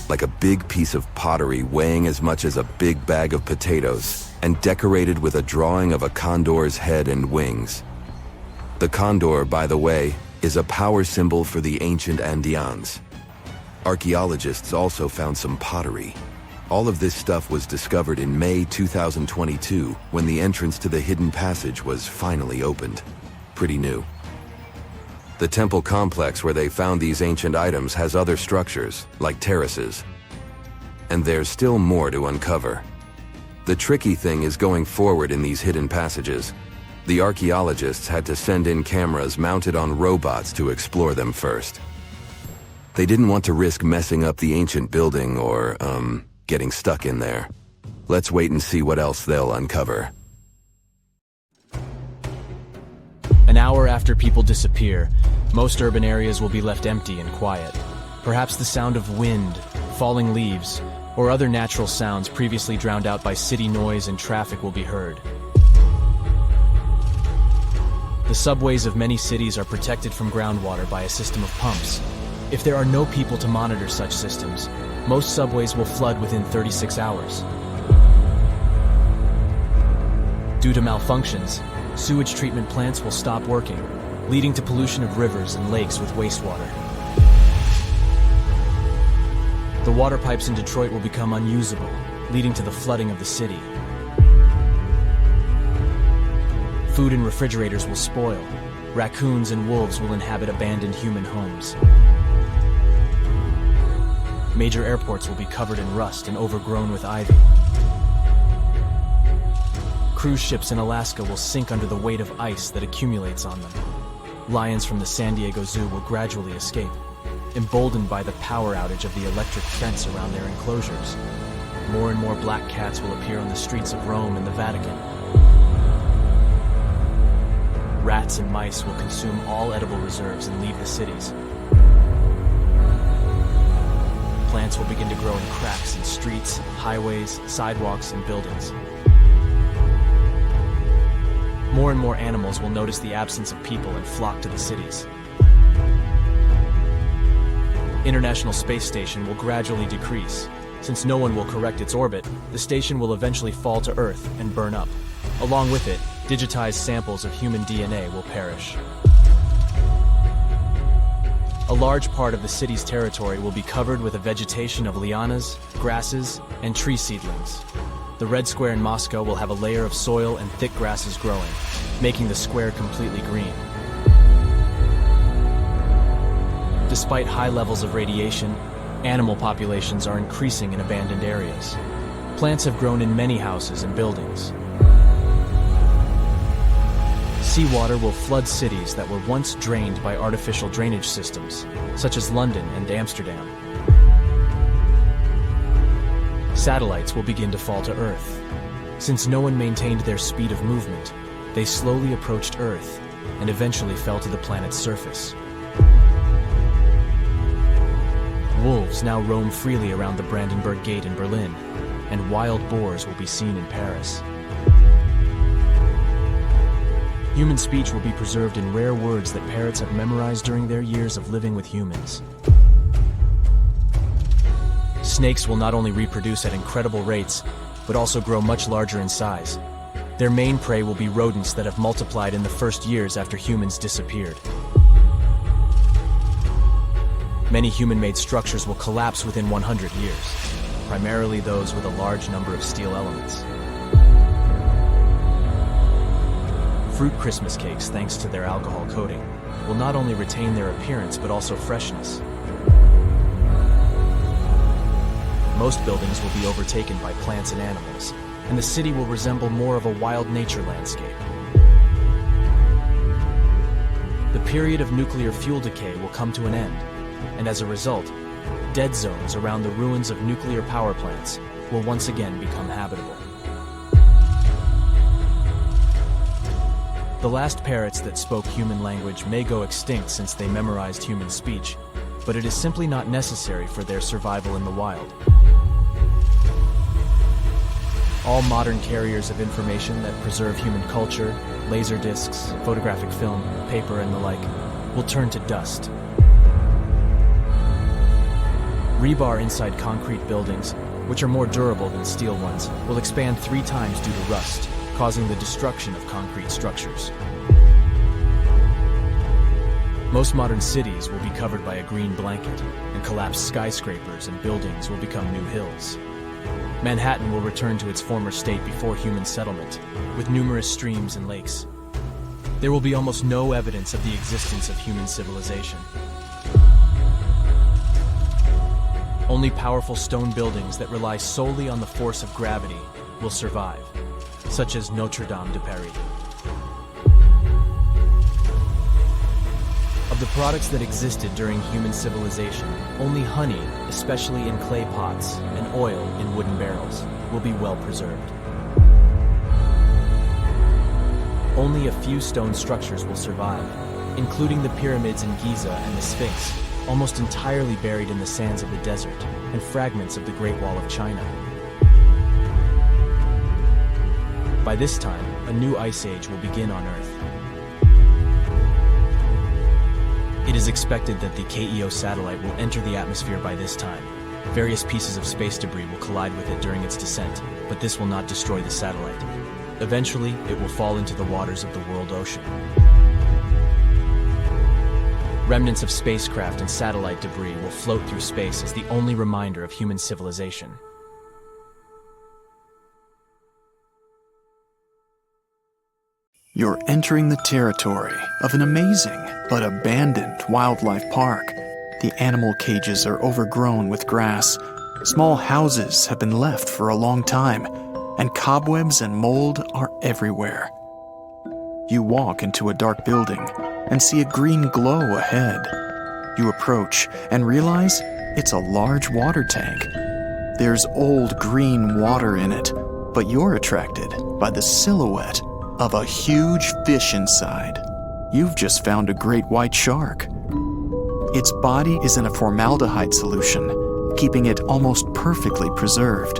Like a big piece of pottery weighing as much as a big bag of potatoes and decorated with a drawing of a condor's head and wings. The condor, by the way, is a power symbol for the ancient Andeans. Archaeologists also found some pottery. All of this stuff was discovered in May 2022 when the entrance to the hidden passage was finally opened. Pretty new. The temple complex where they found these ancient items has other structures, like terraces. And there's still more to uncover. The tricky thing is going forward in these hidden passages. The archaeologists had to send in cameras mounted on robots to explore them first. They didn't want to risk messing up the ancient building or, getting stuck in there. Let's wait and see what else they'll uncover. An hour after people disappear, most urban areas will be left empty and quiet. Perhaps the sound of wind, falling leaves, or other natural sounds previously drowned out by city noise and traffic will be heard. The subways of many cities are protected from groundwater by a system of pumps. If there are no people to monitor such systems, most subways will flood within 36 hours. Due to malfunctions, sewage treatment plants will stop working, leading to pollution of rivers and lakes with wastewater. The water pipes in Detroit will become unusable, leading to the flooding of the city. Food in refrigerators will spoil. Raccoons and wolves will inhabit abandoned human homes. Major airports will be covered in rust and overgrown with ivy. Cruise ships in Alaska will sink under the weight of ice that accumulates on them. Lions from the San Diego Zoo will gradually escape, emboldened by the power outage of the electric fence around their enclosures. More and more black cats will appear on the streets of Rome and the Vatican. Rats and mice will consume all edible reserves and leave the cities. Plants will begin to grow in cracks in streets, highways, sidewalks, and buildings. more and more animals will notice the absence of people and flock to the cities. International Space Station will gradually decrease. Since no one will correct its orbit, the station will eventually fall to Earth and burn up. Along with it, digitized samples of human DNA will perish. A large part of the city's territory will be covered with a vegetation of lianas, grasses, and tree seedlings. The Red Square in Moscow will have a layer of soil and thick grasses growing, making the square completely green. Despite high levels of radiation, animal populations are increasing in abandoned areas. Plants have grown in many houses and buildings. Seawater will flood cities that were once drained by artificial drainage systems, such as London and Amsterdam. Satellites will begin to fall to Earth. Since no one maintained their speed of movement, they slowly approached Earth and eventually fell to the planet's surface. Wolves now roam freely around the Brandenburg Gate in Berlin, and wild boars will be seen in Paris. Human speech will be preserved in rare words that parrots have memorized during their years of living with humans. Snakes will not only reproduce at incredible rates, but also grow much larger in size. Their main prey will be rodents that have multiplied in the first years after humans disappeared. Many human-made structures will collapse within 100 years, primarily those with a large number of steel elements. Fruit Christmas cakes, thanks to their alcohol coating, will not only retain their appearance but also freshness. Most buildings will be overtaken by plants and animals, and the city will resemble more of a wild nature landscape. The period of nuclear fuel decay will come to an end, and as a result, dead zones around the ruins of nuclear power plants will once again become habitable. The last parrots that spoke human language may go extinct since they memorized human speech, but it is simply not necessary for their survival in the wild. All modern carriers of information that preserve human culture, laser discs, photographic film, paper, and the like, will turn to dust. Rebar inside concrete buildings, which are more durable than steel ones, will expand 3 times due to rust, causing the destruction of concrete structures. Most modern cities will be covered by a green blanket, and collapsed skyscrapers and buildings will become new hills. Manhattan will return to its former state before human settlement, with numerous streams and lakes. There will be almost no evidence of the existence of human civilization. Only powerful stone buildings that rely solely on the force of gravity will survive, such as Notre Dame de Paris. Of the products that existed during human civilization, only honey, especially in clay pots, and oil in wooden barrels, will be well preserved. Only a few stone structures will survive, including the pyramids in Giza and the Sphinx, almost entirely buried in the sands of the desert, and fragments of the Great Wall of China. By this time, a new ice age will begin on Earth. It is expected that the KEO satellite will enter the atmosphere by this time. Various pieces of space debris will collide with it during its descent, but this will not destroy the satellite. Eventually, it will fall into the waters of the world ocean. Remnants of spacecraft and satellite debris will float through space as the only reminder of human civilization. You're entering the territory of an amazing but abandoned wildlife park. The animal cages are overgrown with grass. Small houses have been left for a long time, and cobwebs and mold are everywhere. You walk into a dark building and see a green glow ahead. You approach and realize it's a large water tank. There's old green water in it, but you're attracted by the silhouette of a huge fish inside. You've just found a great white shark. Its body is in a formaldehyde solution, keeping it almost perfectly preserved.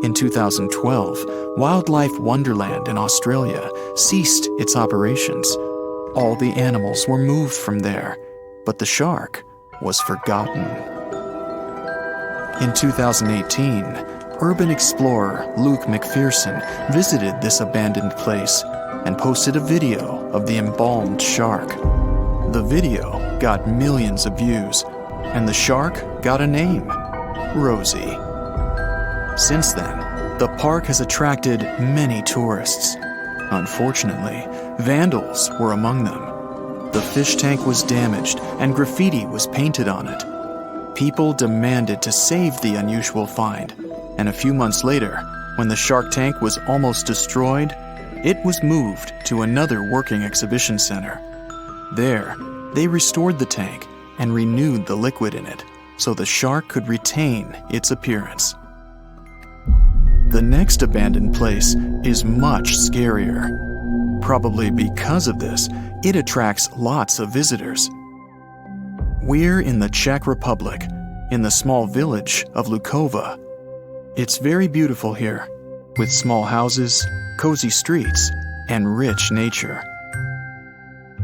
In 2012, Wildlife Wonderland in Australia ceased its operations. All the animals were moved from there, but the shark was forgotten. In 2018, urban explorer Luke McPherson visited this abandoned place and posted a video of the embalmed shark. The video got millions of views, and the shark got a name, Rosie. Since then, the park has attracted many tourists. Unfortunately, vandals were among them. The fish tank was damaged and graffiti was painted on it. People demanded to save the unusual find, and a few months later, when the shark tank was almost destroyed, it was moved to another working exhibition center. There, they restored the tank and renewed the liquid in it so the shark could retain its appearance. The next abandoned place is much scarier. Probably because of this, it attracts lots of visitors. We're in the Czech Republic, in the small village of Lukova. It's very beautiful here, with small houses, cozy streets, and rich nature.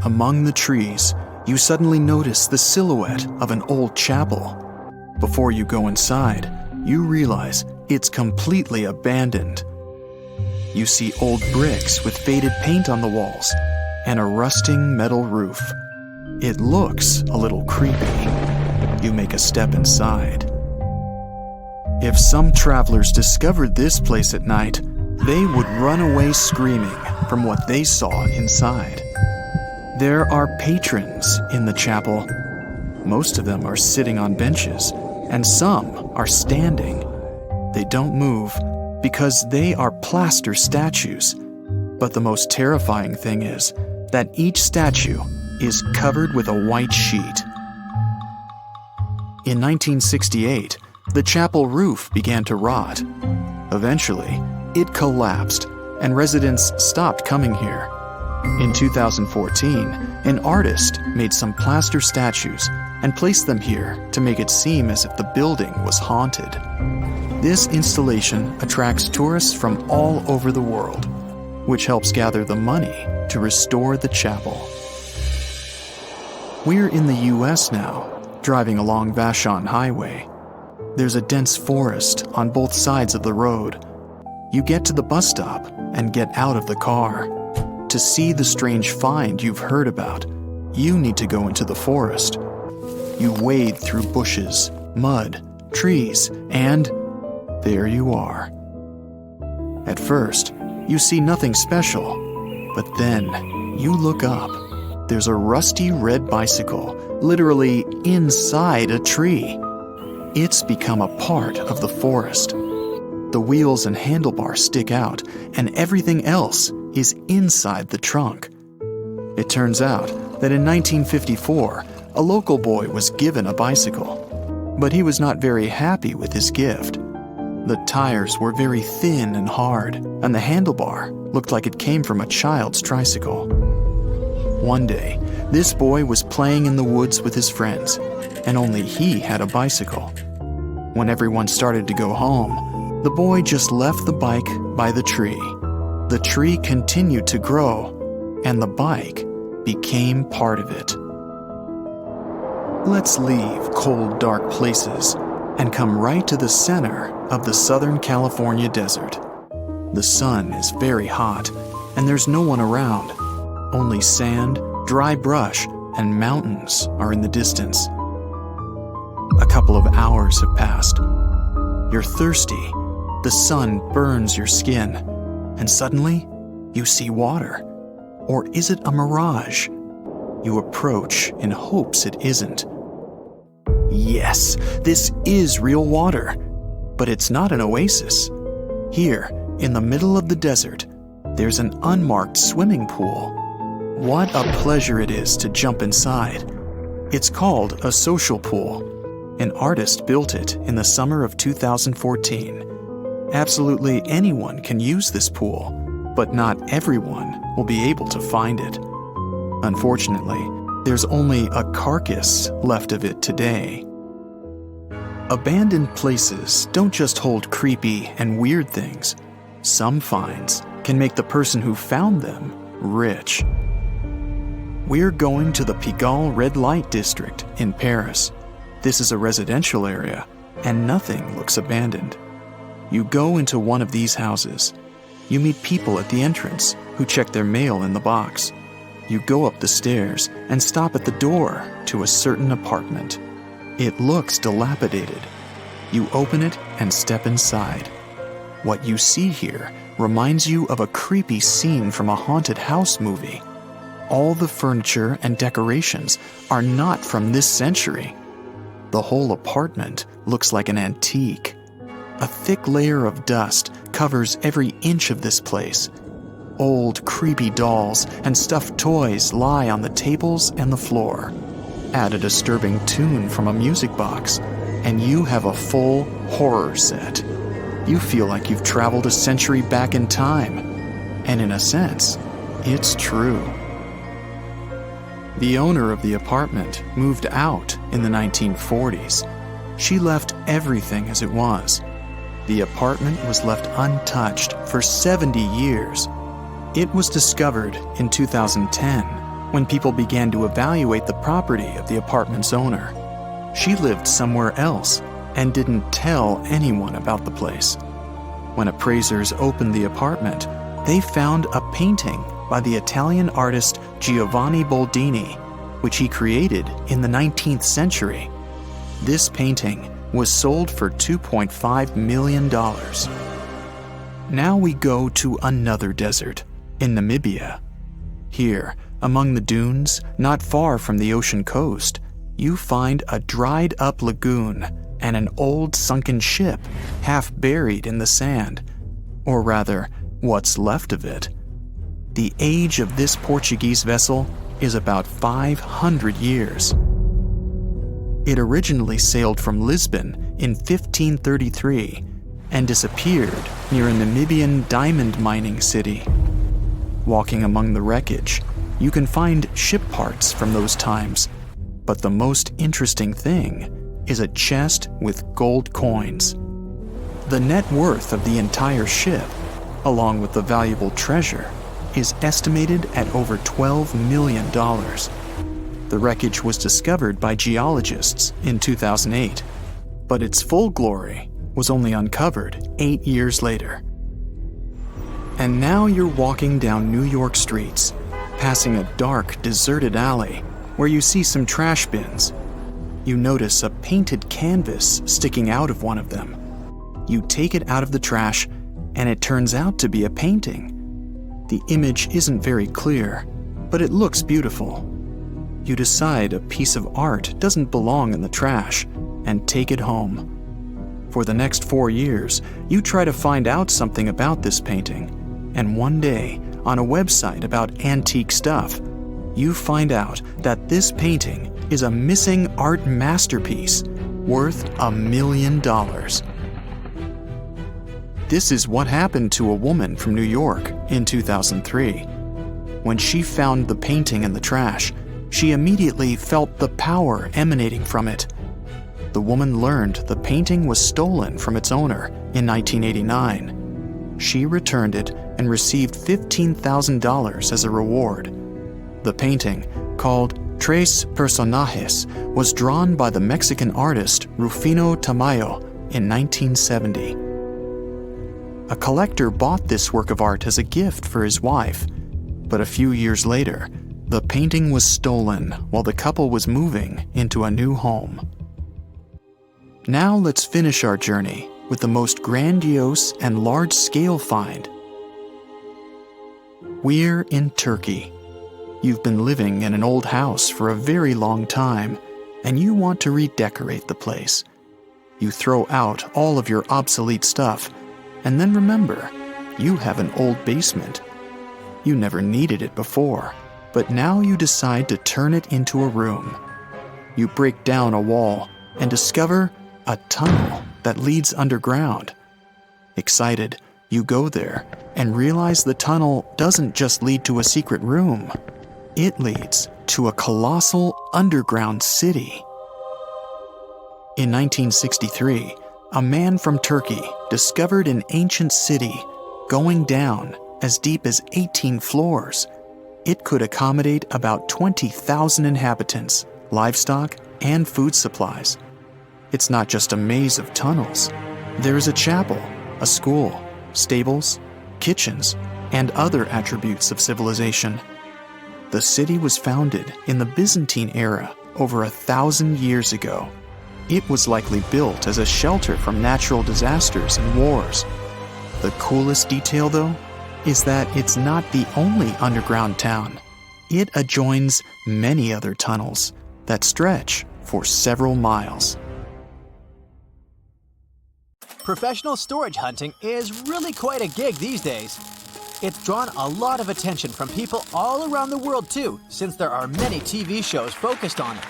Among the trees, you suddenly notice the silhouette of an old chapel. Before you go inside, you realize it's completely abandoned. You see old bricks with faded paint on the walls and a rusting metal roof. It looks a little creepy. You make a step inside. If some travelers discovered this place at night, they would run away screaming from what they saw inside. There are patrons in the chapel. Most of them are sitting on benches, and some are standing. They don't move because they are plaster statues. But the most terrifying thing is that each statue is covered with a white sheet. In 1968, the chapel roof began to rot. Eventually, it collapsed and residents stopped coming here. In 2014, an artist made some plaster statues and placed them here to make it seem as if the building was haunted. This installation attracts tourists from all over the world, which helps gather the money to restore the chapel. We're in the US now, driving along Vashon Highway. There's a dense forest on both sides of the road. You get to the bus stop and get out of the car. To see the strange find you've heard about, you need to go into the forest. You wade through bushes, mud, trees, and there you are. At first, you see nothing special, but then you look up. There's a rusty red bicycle, literally inside a tree. It's become a part of the forest. The wheels and handlebars stick out, and everything else is inside the trunk. It turns out that in 1954, a local boy was given a bicycle, but he was not very happy with his gift. The tires were very thin and hard, and the handlebar looked like it came from a child's tricycle. One day, this boy was playing in the woods with his friends, and only he had a bicycle. When everyone started to go home, the boy just left the bike by the tree. The tree continued to grow, and the bike became part of it. Let's leave cold, dark places and come right to the center of the Southern California desert. The sun is very hot, and there's no one around. Only sand, dry brush, and mountains are in the distance. A couple of hours have passed. You're thirsty. The sun burns your skin, and suddenly you see water. Or is it a mirage? You approach in hopes it isn't. Yes, this is real water, but it's not an oasis. Here, in the middle of the desert, there's an unmarked swimming pool. What a pleasure it is to jump inside. It's called a social pool. An artist built it in the summer of 2014. Absolutely anyone can use this pool, but not everyone will be able to find it. Unfortunately, there's only a carcass left of it today. Abandoned places don't just hold creepy and weird things. Some finds can make the person who found them rich. We're going to the Pigalle Red Light District in Paris. This is a residential area, and nothing looks abandoned. You go into one of these houses. You meet people at the entrance who check their mail in the box. You go up the stairs and stop at the door to a certain apartment. It looks dilapidated. You open it and step inside. What you see here reminds you of a creepy scene from a haunted house movie. All the furniture and decorations are not from this century. The whole apartment looks like an antique. A thick layer of dust covers every inch of this place. Old, creepy dolls and stuffed toys lie on the tables and the floor. Add a disturbing tune from a music box, and you have a full horror set. You feel like you've traveled a century back in time. And in a sense, it's true. The owner of the apartment moved out in the 1940s. She left everything as it was. The apartment was left untouched for 70 years. It was discovered in 2010 when people began to evaluate the property of the apartment's owner. She lived somewhere else and didn't tell anyone about the place. When appraisers opened the apartment, they found a painting by the Italian artist Giovanni Boldini, which he created in the 19th century. This painting was sold for $2.5 million. Now we go to another desert, in Namibia. Here, among the dunes, not far from the ocean coast, you find a dried-up lagoon and an old sunken ship half buried in the sand, or rather, what's left of it. The age of this Portuguese vessel is about 500 years. It originally sailed from Lisbon in 1533 and disappeared near a Namibian diamond mining city. Walking among the wreckage, you can find ship parts from those times, but the most interesting thing is a chest with gold coins. The net worth of the entire ship, along with the valuable treasure, is estimated at over $12 million. The wreckage was discovered by geologists in 2008, but its full glory was only uncovered 8 years later. And now you're walking down New York streets, passing a dark, deserted alley where you see some trash bins. You notice a painted canvas sticking out of one of them. You take it out of the trash, and it turns out to be a painting. The image isn't very clear, but it looks beautiful. You decide a piece of art doesn't belong in the trash and take it home. For the next 4 years, you try to find out something about this painting, and one day, on a website about antique stuff, you find out that this painting is a missing art masterpiece worth $1 million. This is what happened to a woman from New York in 2003. When she found the painting in the trash, she immediately felt the power emanating from it. The woman learned the painting was stolen from its owner in 1989. She returned it and received $15,000 as a reward. The painting, called Tres Personajes, was drawn by the Mexican artist Rufino Tamayo in 1970. A collector bought this work of art as a gift for his wife, but a few years later, the painting was stolen while the couple was moving into a new home. Now let's finish our journey with the most grandiose and large-scale find. We're in Turkey. You've been living in an old house for a very long time, and you want to redecorate the place. You throw out all of your obsolete stuff, and then remember, you have an old basement. You never needed it before, but now you decide to turn it into a room. You break down a wall and discover a tunnel that leads underground. Excited, you go there and realize the tunnel doesn't just lead to a secret room. It leads to a colossal underground city. In 1963, a man from Turkey discovered an ancient city going down as deep as 18 floors. It could accommodate about 20,000 inhabitants, livestock, and food supplies. It's not just a maze of tunnels. There is a chapel, a school, stables, kitchens, and other attributes of civilization. The city was founded in the Byzantine era over 1,000 years ago. It was likely built as a shelter from natural disasters and wars. The coolest detail, though, is that it's not the only underground town. It adjoins many other tunnels that stretch for several miles. Professional storage hunting is really quite a gig these days. It's drawn a lot of attention from people all around the world too, since there are many TV shows focused on it.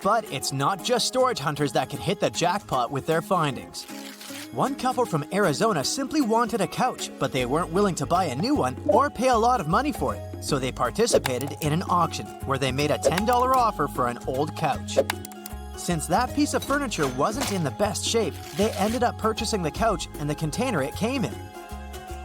But it's not just storage hunters that can hit the jackpot with their findings. One couple from Arizona simply wanted a couch, but they weren't willing to buy a new one or pay a lot of money for it, so they participated in an auction where they made a $10 offer for an old couch. Since that piece of furniture wasn't in the best shape, they ended up purchasing the couch and the container it came in.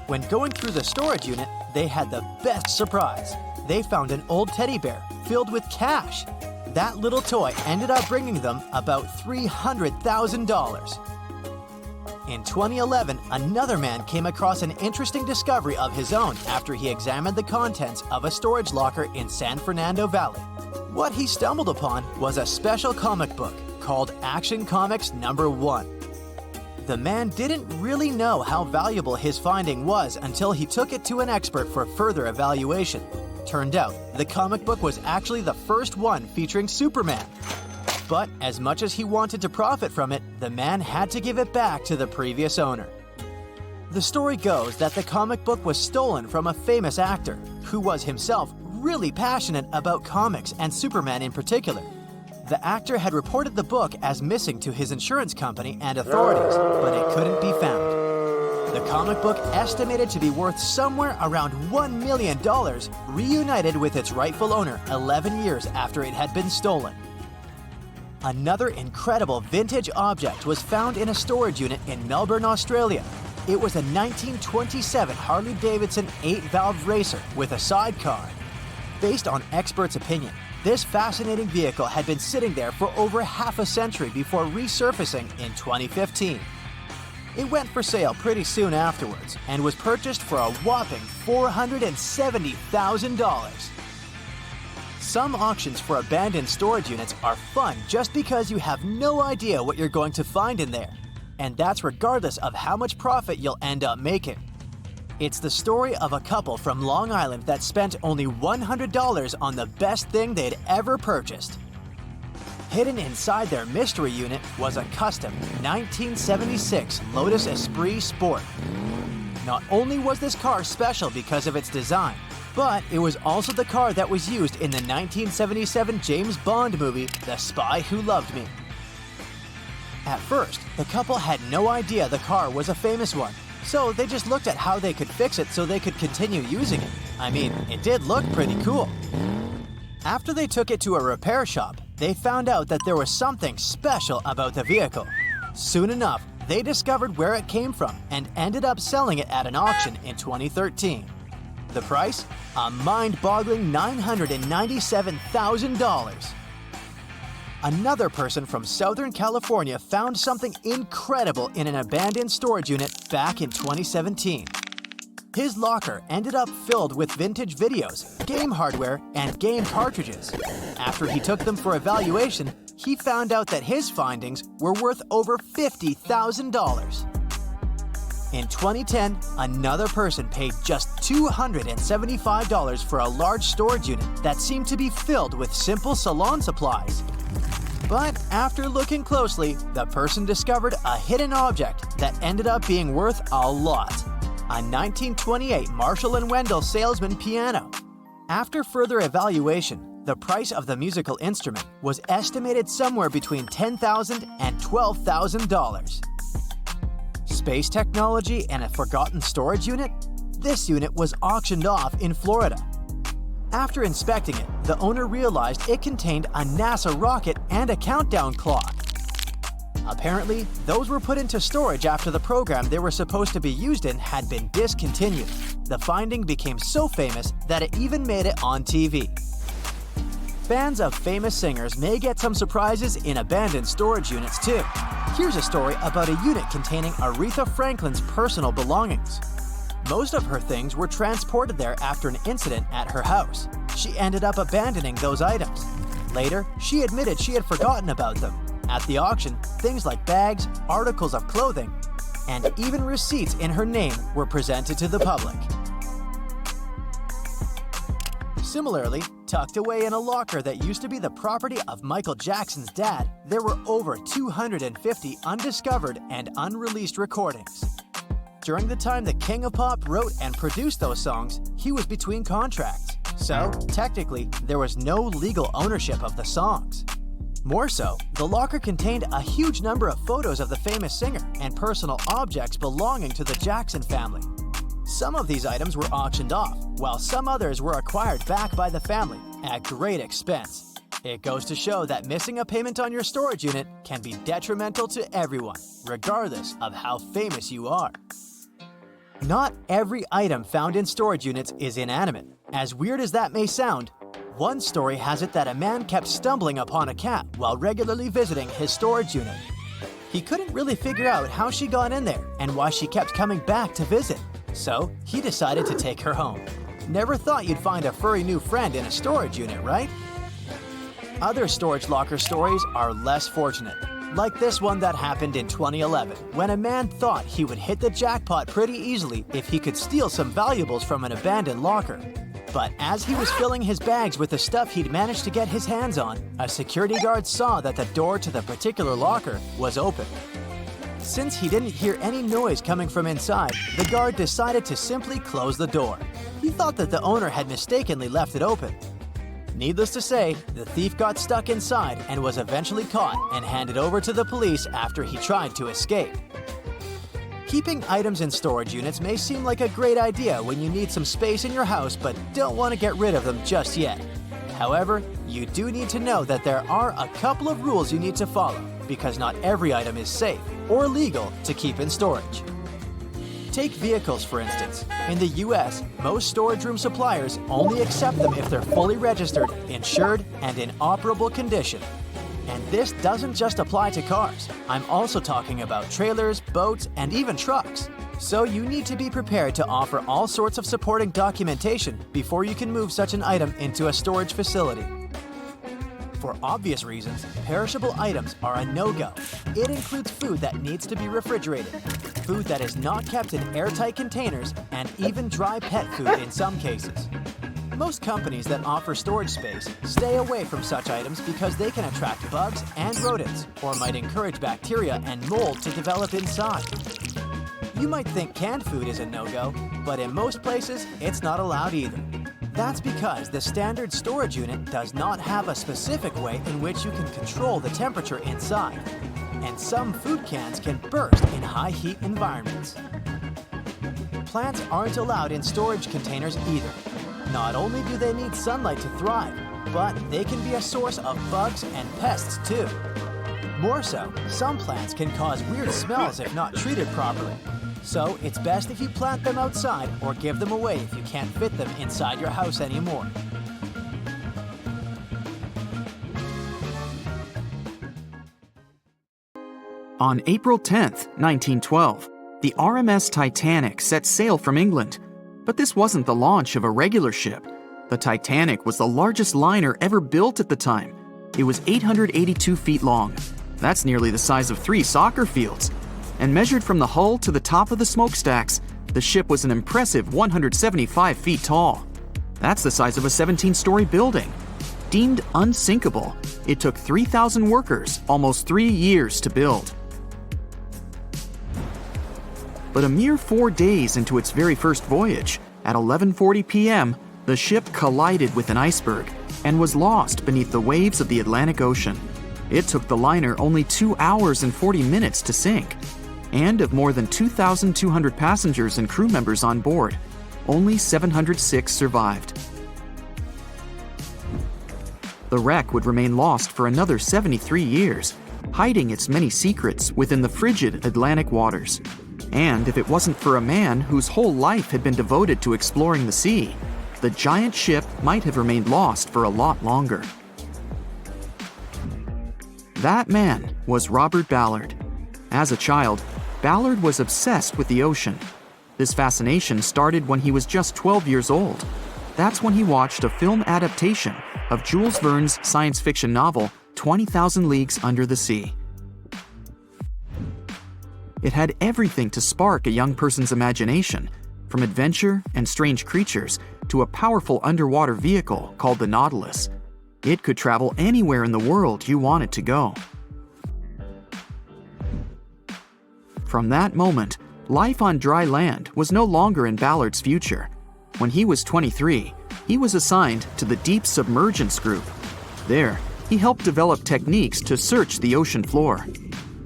When going through the storage unit, they had the best surprise. They found an old teddy bear filled with cash. That little toy ended up bringing them about $300,000. In 2011, another man came across an interesting discovery of his own after he examined the contents of a storage locker in San Fernando Valley. What he stumbled upon was a special comic book called Action Comics #1. The man didn't really know how valuable his finding was until he took it to an expert for further evaluation. Turned out, the comic book was actually the first one featuring Superman. But as much as he wanted to profit from it, the man had to give it back to the previous owner. The story goes that the comic book was stolen from a famous actor, who was himself really passionate about comics and Superman in particular. The actor had reported the book as missing to his insurance company and authorities, but it couldn't be found. The comic book, estimated to be worth somewhere around $1 million, reunited with its rightful owner 11 years after it had been stolen. Another incredible vintage object was found in a storage unit in Melbourne, Australia. It was a 1927 Harley-Davidson 8-valve racer with a sidecar. Based on experts' opinion, this fascinating vehicle had been sitting there for over half a century before resurfacing in 2015. It went for sale pretty soon afterwards and was purchased for a whopping $470,000. Some auctions for abandoned storage units are fun just because you have no idea what you're going to find in there. And that's regardless of how much profit you'll end up making. It's the story of a couple from Long Island that spent only $100 on the best thing they'd ever purchased. Hidden inside their mystery unit was a custom 1976 Lotus Esprit Sport. Not only was this car special because of its design, but it was also the car that was used in the 1977 James Bond movie, The Spy Who Loved Me. At first, the couple had no idea the car was a famous one, so they just looked at how they could fix it so they could continue using it. I mean, it did look pretty cool. After they took it to a repair shop, they found out that there was something special about the vehicle. Soon enough, they discovered where it came from and ended up selling it at an auction in 2013. The price? A mind-boggling $997,000. Another person from Southern California found something incredible in an abandoned storage unit back in 2017. His locker ended up filled with vintage videos, game hardware, and game cartridges. After he took them for evaluation, he found out that his findings were worth over $50,000. In 2010, another person paid just $275 for a large storage unit that seemed to be filled with simple salon supplies. But after looking closely, the person discovered a hidden object that ended up being worth a lot. A 1928 Marshall & Wendell Salesman piano. After further evaluation, the price of the musical instrument was estimated somewhere between $10,000 and $12,000. Space technology and a forgotten storage unit? This unit was auctioned off in Florida. After inspecting it, the owner realized it contained a NASA rocket and a countdown clock. Apparently, those were put into storage after the program they were supposed to be used in had been discontinued. The finding became so famous that it even made it on TV. Fans of famous singers may get some surprises in abandoned storage units too. Here's a story about a unit containing Aretha Franklin's personal belongings. Most of her things were transported there after an incident at her house. She ended up abandoning those items. Later, she admitted she had forgotten about them. At the auction, things like bags, articles of clothing, and even receipts in her name were presented to the public. Similarly, tucked away in a locker that used to be the property of Michael Jackson's dad, there were over 250 undiscovered and unreleased recordings. During the time the King of Pop wrote and produced those songs, he was between contracts. So, technically, there was no legal ownership of the songs. More so, the locker contained a huge number of photos of the famous singer and personal objects belonging to the Jackson family. Some of these items were auctioned off, while some others were acquired back by the family at great expense. It goes to show that missing a payment on your storage unit can be detrimental to everyone, regardless of how famous you are. Not every item found in storage units is inanimate. As weird as that may sound, one story has it that a man kept stumbling upon a cat while regularly visiting his storage unit. He couldn't really figure out how she got in there and why she kept coming back to visit, so he decided to take her home. Never thought you'd find a furry new friend in a storage unit, right? Other storage locker stories are less fortunate, like this one that happened in 2011, when a man thought he would hit the jackpot pretty easily if he could steal some valuables from an abandoned locker. But as he was filling his bags with the stuff he'd managed to get his hands on, a security guard saw that the door to the particular locker was open. Since he didn't hear any noise coming from inside, the guard decided to simply close the door. He thought that the owner had mistakenly left it open. Needless to say, the thief got stuck inside and was eventually caught and handed over to the police after he tried to escape. Keeping items in storage units may seem like a great idea when you need some space in your house but don't want to get rid of them just yet. However, you do need to know that there are a couple of rules you need to follow, because not every item is safe or legal to keep in storage. Take vehicles, for instance. In the US, most storage room suppliers only accept them if they're fully registered, insured, and in operable condition. And this doesn't just apply to cars. I'm also talking about trailers, boats, and even trucks. So you need to be prepared to offer all sorts of supporting documentation before you can move such an item into a storage facility. For obvious reasons, perishable items are a no-go. It includes food that needs to be refrigerated, food that is not kept in airtight containers, and even dry pet food in some cases. Most companies that offer storage space stay away from such items because they can attract bugs and rodents, or might encourage bacteria and mold to develop inside. You might think canned food is a no-go, but in most places, it's not allowed either. That's because the standard storage unit does not have a specific way in which you can control the temperature inside, and some food cans can burst in high heat environments. Plants aren't allowed in storage containers either. Not only do they need sunlight to thrive, but they can be a source of bugs and pests too. More so, some plants can cause weird smells if not treated properly. So it's best if you plant them outside or give them away if you can't fit them inside your house anymore. On April 10, 1912, the RMS Titanic set sail from England. But this wasn't the launch of a regular ship. The Titanic was the largest liner ever built at the time. It was 882 feet long. That's nearly the size of 3 soccer fields. And measured from the hull to the top of the smokestacks, the ship was an impressive 175 feet tall. That's the size of a 17-story building. Deemed unsinkable, it took 3,000 workers almost 3 years to build. But a mere 4 days into its very first voyage, at 11:40 p.m., the ship collided with an iceberg and was lost beneath the waves of the Atlantic Ocean. It took the liner only 2 hours and 40 minutes to sink. And of more than 2,200 passengers and crew members on board, only 706 survived. The wreck would remain lost for another 73 years, hiding its many secrets within the frigid Atlantic waters. And if it wasn't for a man whose whole life had been devoted to exploring the sea, the giant ship might have remained lost for a lot longer. That man was Robert Ballard. As a child, Ballard was obsessed with the ocean. This fascination started when he was just 12 years old. That's when he watched a film adaptation of Jules Verne's science fiction novel, 20,000 Leagues Under the Sea. It had everything to spark a young person's imagination, from adventure and strange creatures to a powerful underwater vehicle called the Nautilus. It could travel anywhere in the world you wanted to go. From that moment, life on dry land was no longer in Ballard's future. When he was 23, he was assigned to the Deep Submergence Group. There, he helped develop techniques to search the ocean floor.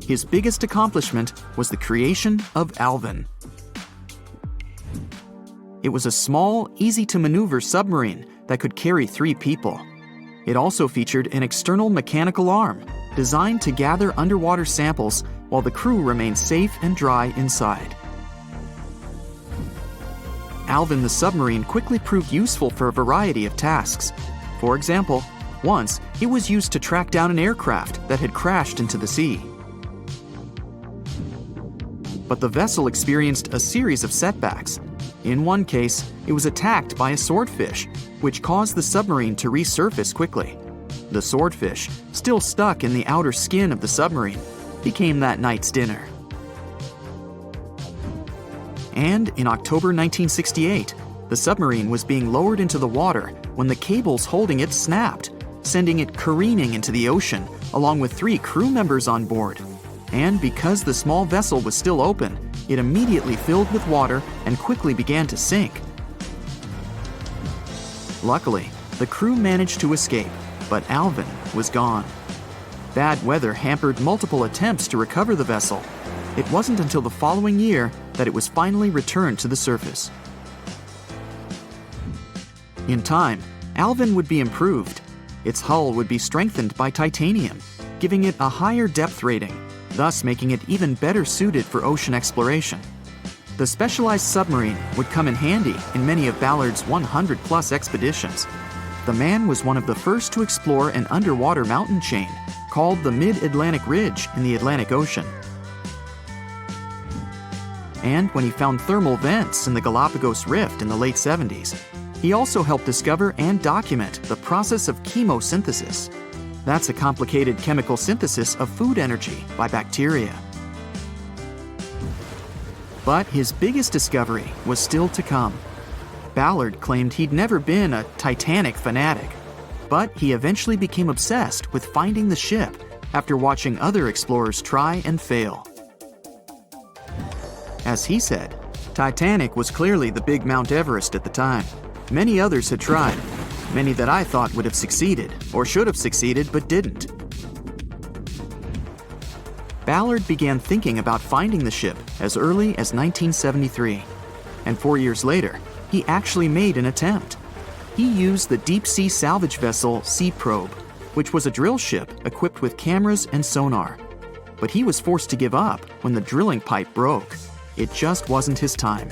His biggest accomplishment was the creation of Alvin. It was a small, easy-to-maneuver submarine that could carry 3 people. It also featured an external mechanical arm designed to gather underwater samples while the crew remained safe and dry inside. Alvin the submarine quickly proved useful for a variety of tasks. For example, once it was used to track down an aircraft that had crashed into the sea. But the vessel experienced a series of setbacks. In one case, it was attacked by a swordfish, which caused the submarine to resurface quickly. The swordfish, still stuck in the outer skin of the submarine, became that night's dinner. And in October 1968, the submarine was being lowered into the water when the cables holding it snapped, sending it careening into the ocean along with 3 crew members on board. And because the small vessel was still open, it immediately filled with water and quickly began to sink. Luckily, the crew managed to escape, but Alvin was gone. Bad weather hampered multiple attempts to recover the vessel. It wasn't until the following year that it was finally returned to the surface. In time, Alvin would be improved. Its hull would be strengthened by titanium, giving it a higher depth rating, thus making it even better suited for ocean exploration. The specialized submarine would come in handy in many of Ballard's 100-plus expeditions. The man was one of the first to explore an underwater mountain chain called the Mid-Atlantic Ridge in the Atlantic Ocean. And when he found thermal vents in the Galapagos Rift in the late 70s, he also helped discover and document the process of chemosynthesis. That's a complicated chemical synthesis of food energy by bacteria. But his biggest discovery was still to come. Ballard claimed he'd never been a Titanic fanatic, but he eventually became obsessed with finding the ship after watching other explorers try and fail. As he said, Titanic was clearly the big Mount Everest at the time. Many others had tried, many that I thought would have succeeded, or should have succeeded but didn't. Ballard began thinking about finding the ship as early as 1973, and 4 years later, he actually made an attempt. He used the deep-sea salvage vessel Sea Probe, which was a drill ship equipped with cameras and sonar. But he was forced to give up when the drilling pipe broke. It just wasn't his time.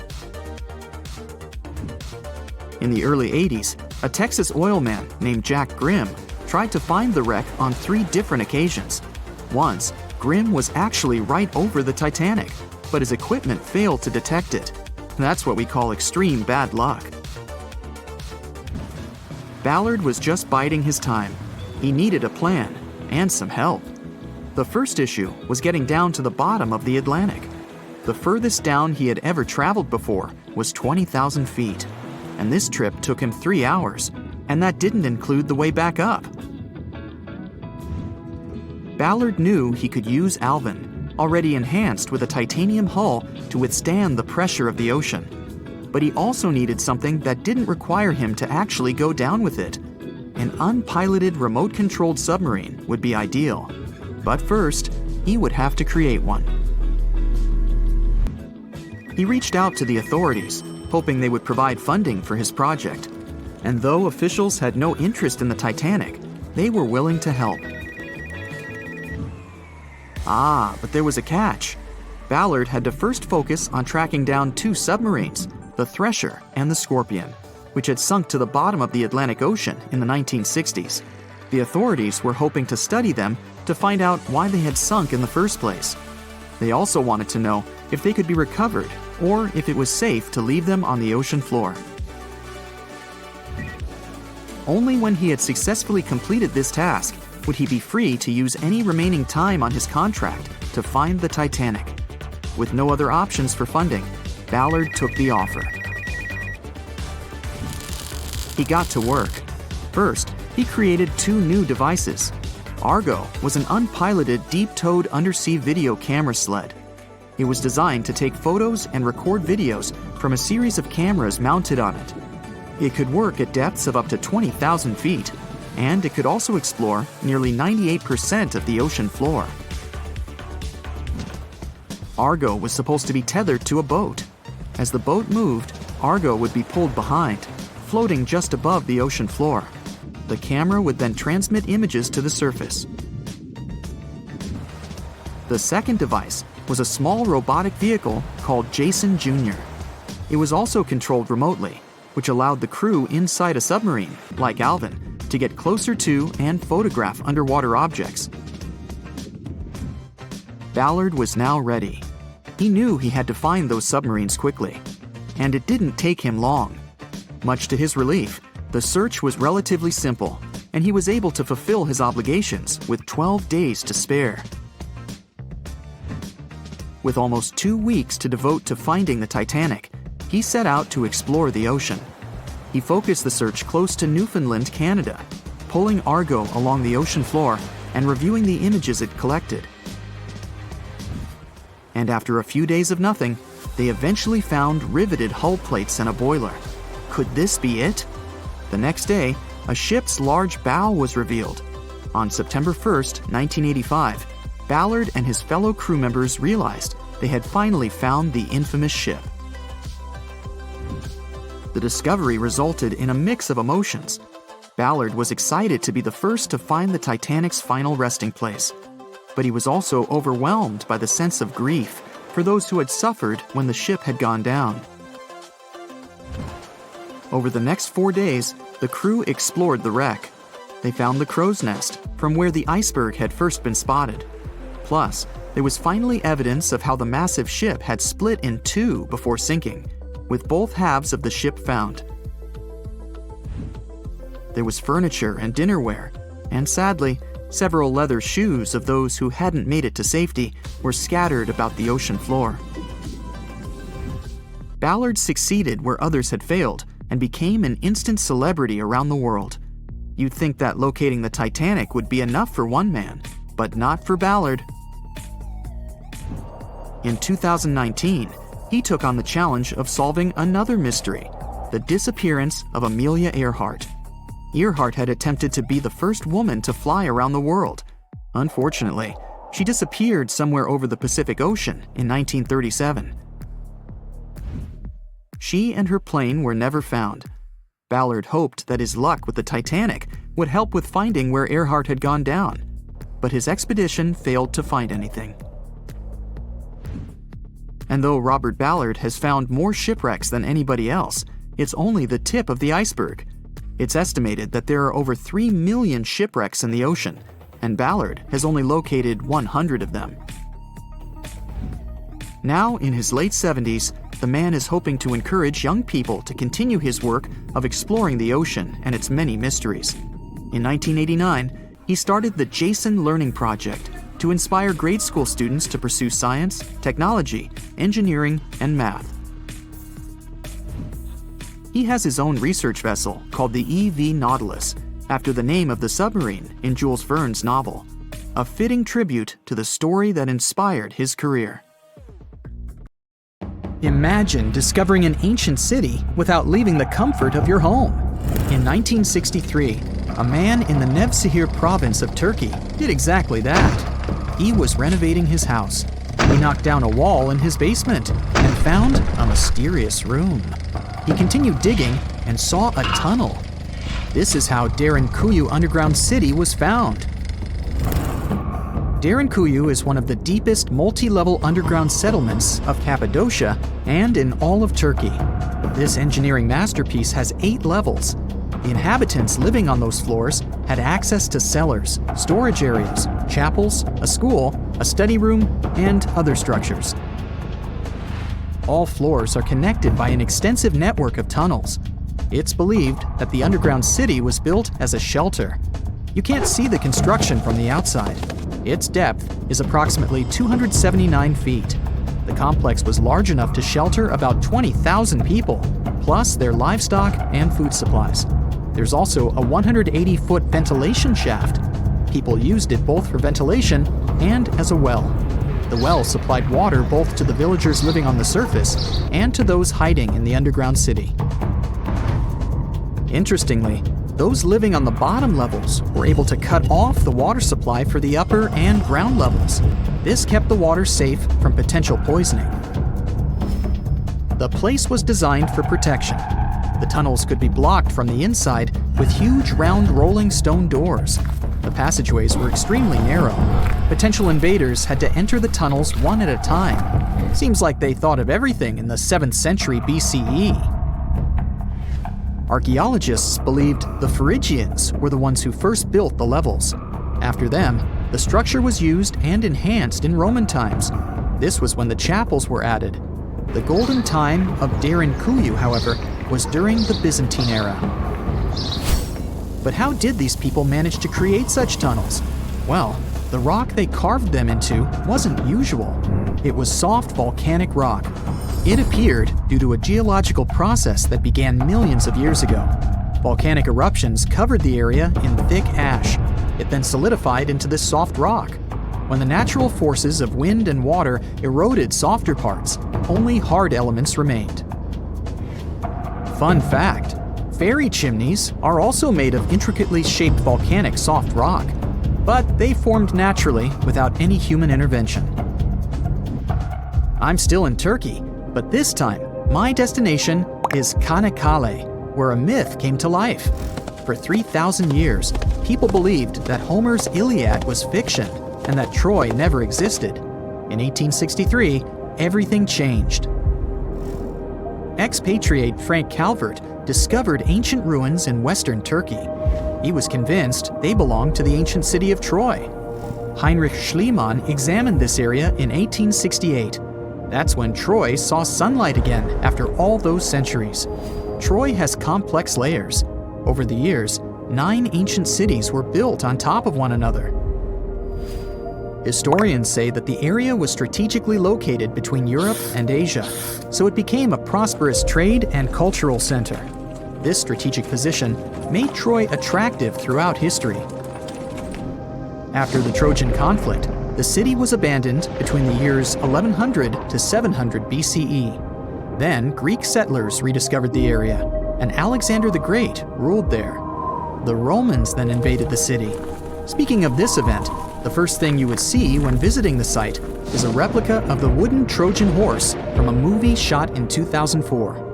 In the early 80s, a Texas oil man named Jack Grimm tried to find the wreck on 3 different occasions. Once, Grimm was actually right over the Titanic, but his equipment failed to detect it. That's what we call extreme bad luck. Ballard was just biding his time. He needed a plan and some help. The first issue was getting down to the bottom of the Atlantic. The furthest down he had ever traveled before was 20,000 feet, and this trip took him 3 hours, and that didn't include the way back up. Ballard knew he could use Alvin, already enhanced with a titanium hull to withstand the pressure of the ocean. But he also needed something that didn't require him to actually go down with it. An unpiloted remote-controlled submarine would be ideal. But first, he would have to create one. He reached out to the authorities, hoping they would provide funding for his project. And though officials had no interest in the Titanic, they were willing to help. But there was a catch. Ballard had to first focus on tracking down 2 submarines, the Thresher and the Scorpion, which had sunk to the bottom of the Atlantic Ocean in the 1960s. The authorities were hoping to study them to find out why they had sunk in the first place. They also wanted to know if they could be recovered or if it was safe to leave them on the ocean floor. Only when he had successfully completed this task would he be free to use any remaining time on his contract to find the Titanic. With no other options for funding, Ballard took the offer. He got to work. First, he created 2 new devices. Argo was an unpiloted deep-towed undersea video camera sled. It was designed to take photos and record videos from a series of cameras mounted on it. It could work at depths of up to 20,000 feet, and it could also explore nearly 98% of the ocean floor. Argo was supposed to be tethered to a boat. As the boat moved, Argo would be pulled behind, floating just above the ocean floor. The camera would then transmit images to the surface. The second device was a small robotic vehicle called Jason Jr. It was also controlled remotely, which allowed the crew inside a submarine, like Alvin, to get closer to and photograph underwater objects. Ballard was now ready. He knew he had to find those submarines quickly, and it didn't take him long. Much to his relief, the search was relatively simple, and he was able to fulfill his obligations with 12 days to spare. With almost 2 weeks to devote to finding the Titanic, he set out to explore the ocean. He focused the search close to Newfoundland, Canada, pulling Argo along the ocean floor and reviewing the images it collected. And after a few days of nothing, they eventually found riveted hull plates and a boiler. Could this be it? The next day, a ship's large bow was revealed. On September 1st, 1985, Ballard and his fellow crew members realized they had finally found the infamous ship. The discovery resulted in a mix of emotions. Ballard was excited to be the first to find the Titanic's final resting place, but he was also overwhelmed by the sense of grief for those who had suffered when the ship had gone down. Over the next 4 days, the crew explored the wreck. They found the crow's nest, from where the iceberg had first been spotted. Plus, there was finally evidence of how the massive ship had split in 2 before sinking, with both halves of the ship found. There was furniture and dinnerware, and sadly, several leather shoes of those who hadn't made it to safety were scattered about the ocean floor. Ballard succeeded where others had failed and became an instant celebrity around the world. You'd think that locating the Titanic would be enough for one man, but not for Ballard. In 2019, he took on the challenge of solving another mystery, the disappearance of Amelia Earhart. Earhart had attempted to be the first woman to fly around the world. Unfortunately, she disappeared somewhere over the Pacific Ocean in 1937. She and her plane were never found. Ballard hoped that his luck with the Titanic would help with finding where Earhart had gone down, but his expedition failed to find anything. And though Robert Ballard has found more shipwrecks than anybody else, it's only the tip of the iceberg. It's estimated that there are over 3 million shipwrecks in the ocean, and Ballard has only located 100 of them. Now, in his late 70s, the man is hoping to encourage young people to continue his work of exploring the ocean and its many mysteries. In 1989, he started the Jason Learning Project to inspire grade school students to pursue science, technology, engineering, and math. He has his own research vessel called the EV Nautilus, after the name of the submarine in Jules Verne's novel, a fitting tribute to the story that inspired his career. Imagine discovering an ancient city without leaving the comfort of your home. In 1963, a man in the Nevşehir province of Turkey did exactly that. He was renovating his house. He knocked down a wall in his basement and found a mysterious room. He continued digging and saw a tunnel. This is how Derinkuyu Underground City was found. Derinkuyu is one of the deepest multi-level underground settlements of Cappadocia and in all of Turkey. This engineering masterpiece has 8 levels. The inhabitants living on those floors had access to cellars, storage areas, chapels, a school, a study room, and other structures. All floors are connected by an extensive network of tunnels. It's believed that the underground city was built as a shelter. You can't see the construction from the outside. Its depth is approximately 279 feet. The complex was large enough to shelter about 20,000 people, plus their livestock and food supplies. There's also a 180-foot ventilation shaft. People used it both for ventilation and as a well. The well supplied water both to the villagers living on the surface and to those hiding in the underground city. Interestingly, those living on the bottom levels were able to cut off the water supply for the upper and ground levels. This kept the water safe from potential poisoning. The place was designed for protection. The tunnels could be blocked from the inside with huge round rolling stone doors. The passageways were extremely narrow. Potential invaders had to enter the tunnels one at a time. Seems like they thought of everything in the 7th century BCE. Archaeologists believed the Phrygians were the ones who first built the levels. After them, the structure was used and enhanced in Roman times. This was when the chapels were added. The golden time of Derinkuyu, however, was during the Byzantine era. But how did these people manage to create such tunnels? Well, the rock they carved them into wasn't usual. It was soft volcanic rock. It appeared due to a geological process that began millions of years ago. Volcanic eruptions covered the area in thick ash. It then solidified into this soft rock. When the natural forces of wind and water eroded softer parts, only hard elements remained. Fun fact, fairy chimneys are also made of intricately shaped volcanic soft rock, but they formed naturally without any human intervention. I'm still in Turkey, but this time, my destination is Çanakkale, where a myth came to life. For 3,000 years, people believed that Homer's Iliad was fiction and that Troy never existed. In 1863, everything changed. Expatriate Frank Calvert discovered ancient ruins in western Turkey. He was convinced they belonged to the ancient city of Troy. Heinrich Schliemann examined this area in 1868. That's when Troy saw sunlight again after all those centuries. Troy has complex layers. Over the years, 9 ancient cities were built on top of one another. Historians say that the area was strategically located between Europe and Asia, so it became a prosperous trade and cultural center. This strategic position made Troy attractive throughout history. After the Trojan conflict, the city was abandoned between the years 1100 to 700 BCE. Then Greek settlers rediscovered the area, and Alexander the Great ruled there. The Romans then invaded the city. Speaking of this event, the first thing you would see when visiting the site is a replica of the wooden Trojan horse from a movie shot in 2004.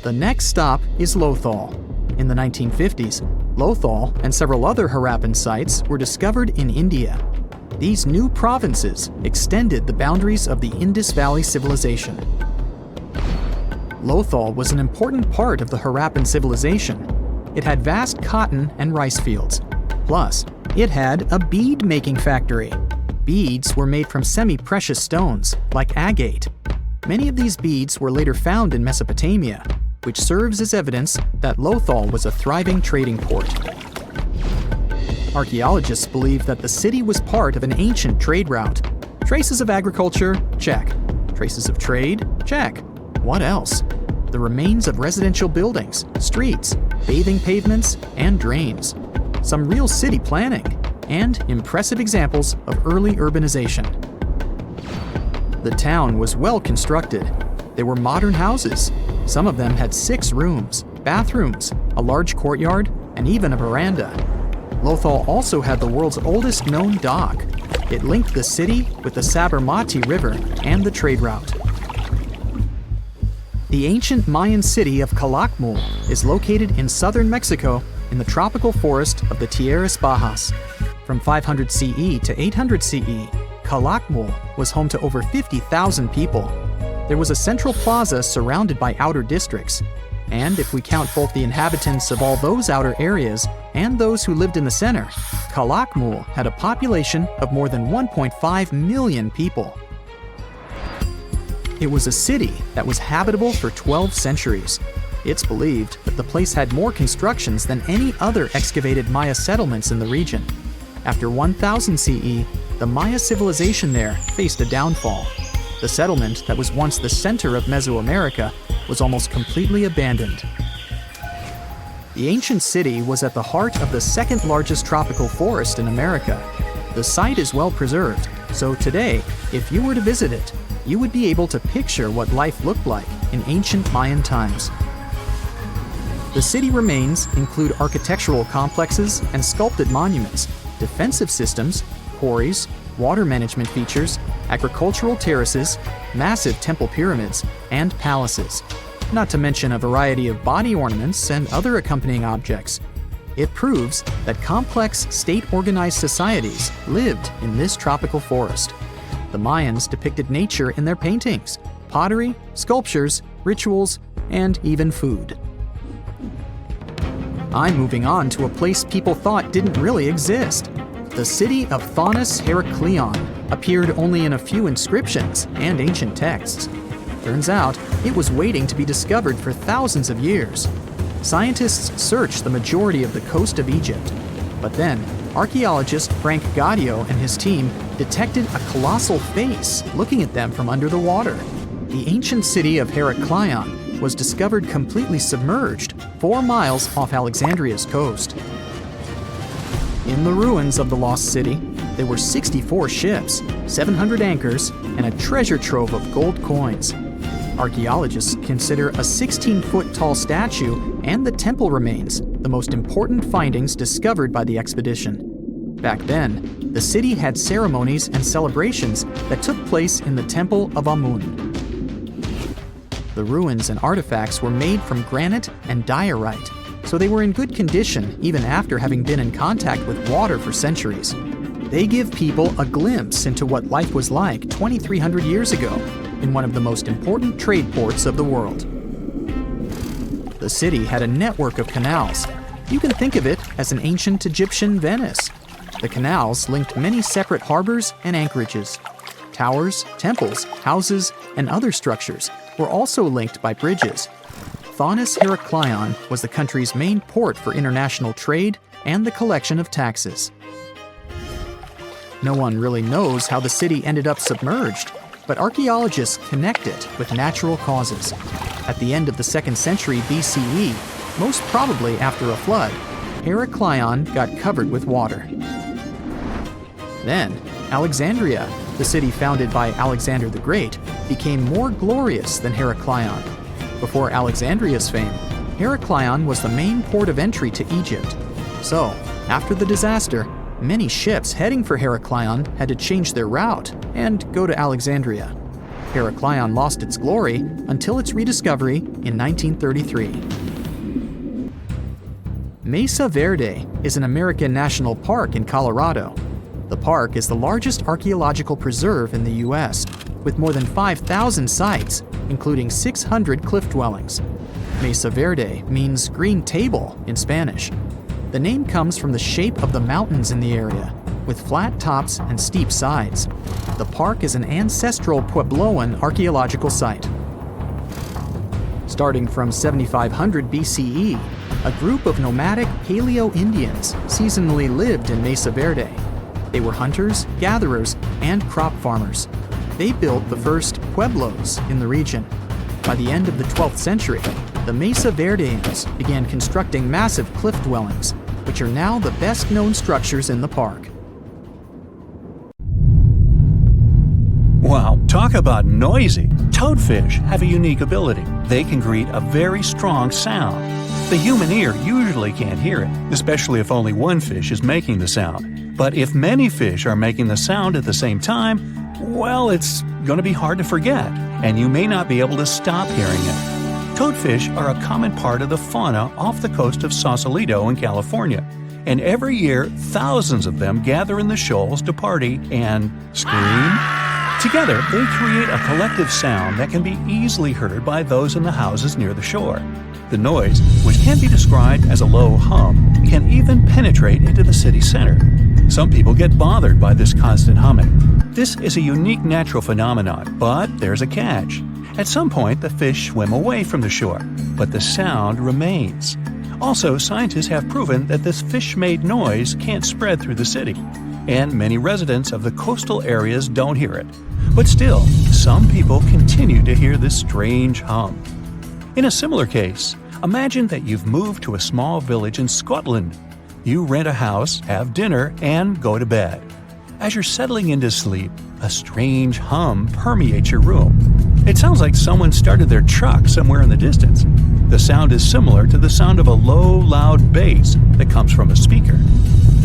The next stop is Lothal. In the 1950s, Lothal and several other Harappan sites were discovered in India. These new provinces extended the boundaries of the Indus Valley civilization. Lothal was an important part of the Harappan civilization. It had vast cotton and rice fields. Plus, it had a bead-making factory. Beads were made from semi-precious stones, like agate. Many of these beads were later found in Mesopotamia, which serves as evidence that Lothal was a thriving trading port. Archaeologists believe that the city was part of an ancient trade route. Traces of agriculture? Check. Traces of trade? Check. What else? The remains of residential buildings, streets, bathing pavements, and drains. Some real city planning, and impressive examples of early urbanization. The town was well constructed. There were modern houses. Some of them had 6 rooms, bathrooms, a large courtyard, and even a veranda. Lothal also had the world's oldest known dock. It linked the city with the Sabarmati River and the trade route. The ancient Mayan city of Calakmul is located in southern Mexico in the tropical forest of the Tierras Bajas. From 500 CE to 800 CE, Calakmul was home to over 50,000 people. There was a central plaza surrounded by outer districts. And if we count both the inhabitants of all those outer areas and those who lived in the center, Calakmul had a population of more than 1.5 million people. It was a city that was habitable for 12 centuries. It's believed that the place had more constructions than any other excavated Maya settlements in the region. After 1000 CE, the Maya civilization there faced a downfall. The settlement that was once the center of Mesoamerica was almost completely abandoned. The ancient city was at the heart of the second largest tropical forest in America. The site is well preserved, so today, if you were to visit it, you would be able to picture what life looked like in ancient Mayan times. The city remains include architectural complexes and sculpted monuments, defensive systems, quarries, water management features, agricultural terraces, massive temple pyramids, and palaces, not to mention a variety of body ornaments and other accompanying objects. It proves that complex, state-organized societies lived in this tropical forest. The Mayans depicted nature in their paintings, pottery, sculptures, rituals, and even food. I'm moving on to a place people thought didn't really exist. The city of Thonis Heraklion appeared only in a few inscriptions and ancient texts. Turns out, it was waiting to be discovered for thousands of years. Scientists searched the majority of the coast of Egypt. But then, archaeologist Frank Gaudio and his team detected a colossal face looking at them from under the water. The ancient city of Heraklion was discovered completely submerged 4 miles off Alexandria's coast. In the ruins of the lost city, there were 64 ships, 700 anchors, and a treasure trove of gold coins. Archaeologists consider a 16-foot tall statue and the temple remains the most important findings discovered by the expedition. Back then, the city had ceremonies and celebrations that took place in the Temple of Amun. The ruins and artifacts were made from granite and diorite, so they were in good condition even after having been in contact with water for centuries. They give people a glimpse into what life was like 2,300 years ago in one of the most important trade ports of the world. The city had a network of canals. You can think of it as an ancient Egyptian Venice. The canals linked many separate harbors and anchorages. Towers, temples, houses, and other structures were also linked by bridges. Thonis Heraklion was the country's main port for international trade and the collection of taxes. No one really knows how the city ended up submerged, but archaeologists connect it with natural causes. At the end of the 2nd century BCE, most probably after a flood, Heraklion got covered with water. Then, Alexandria, the city founded by Alexander the Great, became more glorious than Heraklion. Before Alexandria's fame, Heraklion was the main port of entry to Egypt. So, after the disaster, many ships heading for Heraklion had to change their route and go to Alexandria. Heraklion lost its glory until its rediscovery in 1933. Mesa Verde is an American national park in Colorado. The park is the largest archaeological preserve in the U.S., with more than 5,000 sites, including 600 cliff dwellings. Mesa Verde means green table in Spanish. The name comes from the shape of the mountains in the area, with flat tops and steep sides. The park is an ancestral Puebloan archaeological site. Starting from 7500 BCE, a group of nomadic Paleo-Indians seasonally lived in Mesa Verde. They were hunters, gatherers, and crop farmers. They built the first pueblos in the region. By the end of the 12th century, the Mesa Verdeans began constructing massive cliff dwellings, which are now the best-known structures in the park. Wow, talk about noisy! Toadfish have a unique ability. They can create a very strong sound. The human ear usually can't hear it, especially if only one fish is making the sound. But if many fish are making the sound at the same time, well, it's going to be hard to forget, and you may not be able to stop hearing it. Toadfish are a common part of the fauna off the coast of Sausalito in California. and every year thousands of them gather in the shoals to party and scream. Together, they create a collective sound that can be easily heard by those in the houses near the shore. The noise, which can be described as a low hum, can even penetrate into the city center. Some people get bothered by this constant humming. This is a unique natural phenomenon, but there's a catch. At some point, the fish swim away from the shore, but the sound remains. Also, scientists have proven that this fish-made noise can't spread through the city, and many residents of the coastal areas don't hear it. But still, some people continue to hear this strange hum. In a similar case, imagine that you've moved to a small village in Scotland. You rent a house, have dinner, and go to bed. As you're settling into sleep, a strange hum permeates your room. It sounds like someone started their truck somewhere in the distance. The sound is similar to the sound of a low, loud bass that comes from a speaker.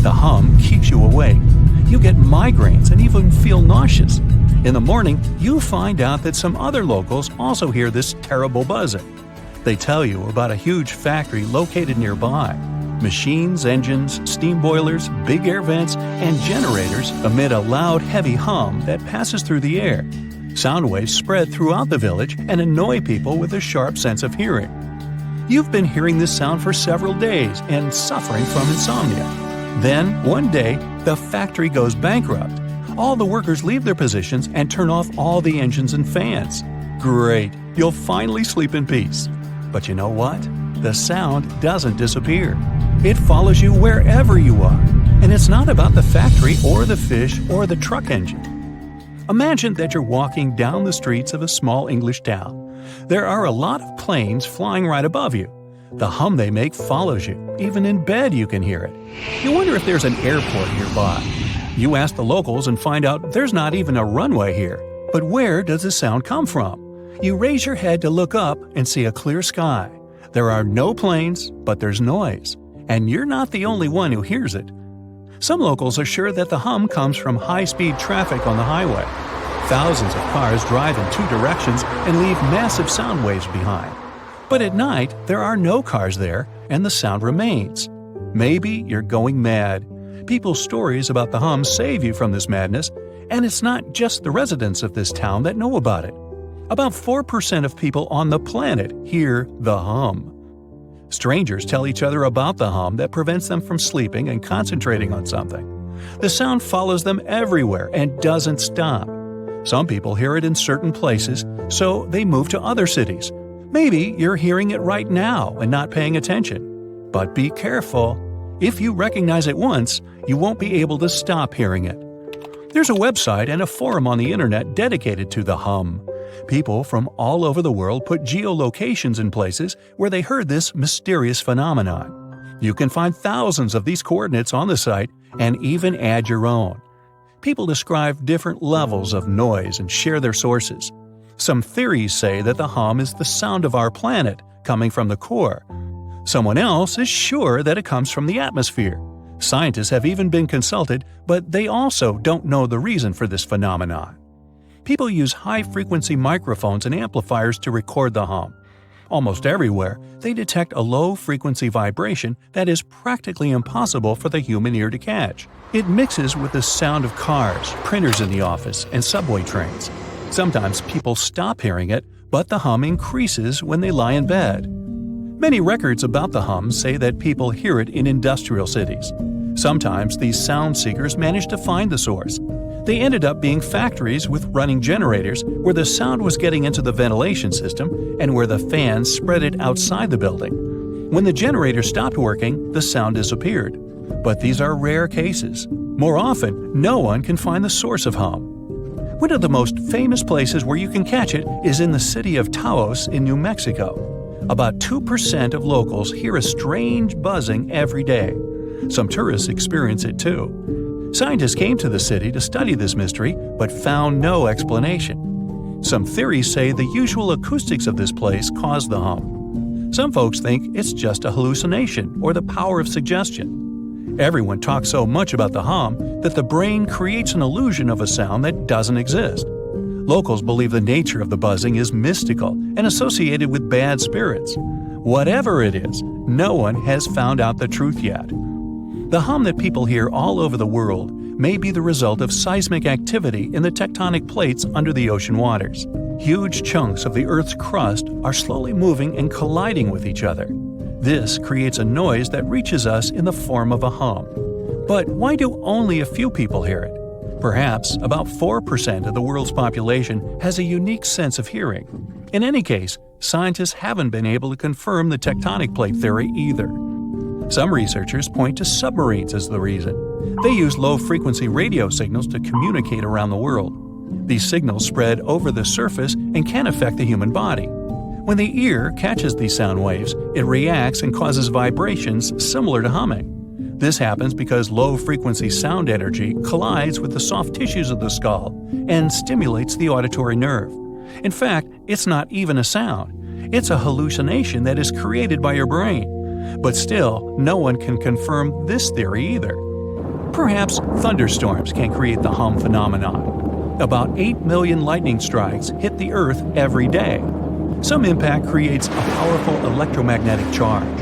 The hum keeps you awake. You get migraines and even feel nauseous. In the morning, you find out that some other locals also hear this terrible buzzing. They tell you about a huge factory located nearby. Machines, engines, steam boilers, big air vents, and generators emit a loud, heavy hum that passes through the air. Sound waves spread throughout the village and annoy people with a sharp sense of hearing. You've been hearing this sound for several days and suffering from insomnia. Then, one day, the factory goes bankrupt. All the workers leave their positions and turn off all the engines and fans. Great, you'll finally sleep in peace. But you know what? The sound doesn't disappear. It follows you wherever you are. And it's not about the factory or the fish or the truck engine. Imagine that you're walking down the streets of a small English town. There are a lot of planes flying right above you. The hum they make follows you. Even in bed you can hear it. You wonder if there's an airport nearby. You ask the locals and find out there's not even a runway here. But where does the sound come from? You raise your head to look up and see a clear sky. There are no planes, but there's noise. And you're not the only one who hears it. Some locals are sure that the hum comes from high-speed traffic on the highway. Thousands of cars drive in two directions and leave massive sound waves behind. But at night, there are no cars there, and the sound remains. Maybe you're going mad. People's stories about the hum save you from this madness, and it's not just the residents of this town that know about it. About 4% of people on the planet hear the hum. Strangers tell each other about the hum that prevents them from sleeping and concentrating on something. The sound follows them everywhere and doesn't stop. Some people hear it in certain places, so they move to other cities. Maybe you're hearing it right now and not paying attention. But be careful. If you recognize it once, you won't be able to stop hearing it. There's a website and a forum on the internet dedicated to the hum. People from all over the world put geolocations in places where they heard this mysterious phenomenon. You can find thousands of these coordinates on the site and even add your own. People describe different levels of noise and share their sources. Some theories say that the hum is the sound of our planet coming from the core. Someone else is sure that it comes from the atmosphere. Scientists have even been consulted, but they also don't know the reason for this phenomenon. People use high-frequency microphones and amplifiers to record the hum. Almost everywhere, they detect a low-frequency vibration that is practically impossible for the human ear to catch. It mixes with the sound of cars, printers in the office, and subway trains. Sometimes people stop hearing it, but the hum increases when they lie in bed. Many records about the hum say that people hear it in industrial cities. Sometimes these sound seekers manage to find the source. They ended up being factories with running generators where the sound was getting into the ventilation system and where the fans spread it outside the building. When the generator stopped working, the sound disappeared. But these are rare cases. More often, no one can find the source of hum. One of the most famous places where you can catch it is in the city of Taos in New Mexico. About 2% of locals hear a strange buzzing every day. Some tourists experience it too. Scientists came to the city to study this mystery, but found no explanation. Some theories say the usual acoustics of this place cause the hum. Some folks think it's just a hallucination or the power of suggestion. Everyone talks so much about the hum that the brain creates an illusion of a sound that doesn't exist. Locals believe the nature of the buzzing is mystical and associated with bad spirits. Whatever it is, no one has found out the truth yet. The hum that people hear all over the world may be the result of seismic activity in the tectonic plates under the ocean waters. Huge chunks of the Earth's crust are slowly moving and colliding with each other. This creates a noise that reaches us in the form of a hum. But why do only a few people hear it? Perhaps about 4% of the world's population has a unique sense of hearing. In any case, scientists haven't been able to confirm the tectonic plate theory either. Some researchers point to submarines as the reason. They use low-frequency radio signals to communicate around the world. These signals spread over the surface and can affect the human body. When the ear catches these sound waves, it reacts and causes vibrations similar to humming. This happens because low-frequency sound energy collides with the soft tissues of the skull and stimulates the auditory nerve. In fact, it's not even a sound. It's a hallucination that is created by your brain. But still, no one can confirm this theory either. Perhaps thunderstorms can create the hum phenomenon. About 8 million lightning strikes hit the Earth every day. Some impact creates a powerful electromagnetic charge.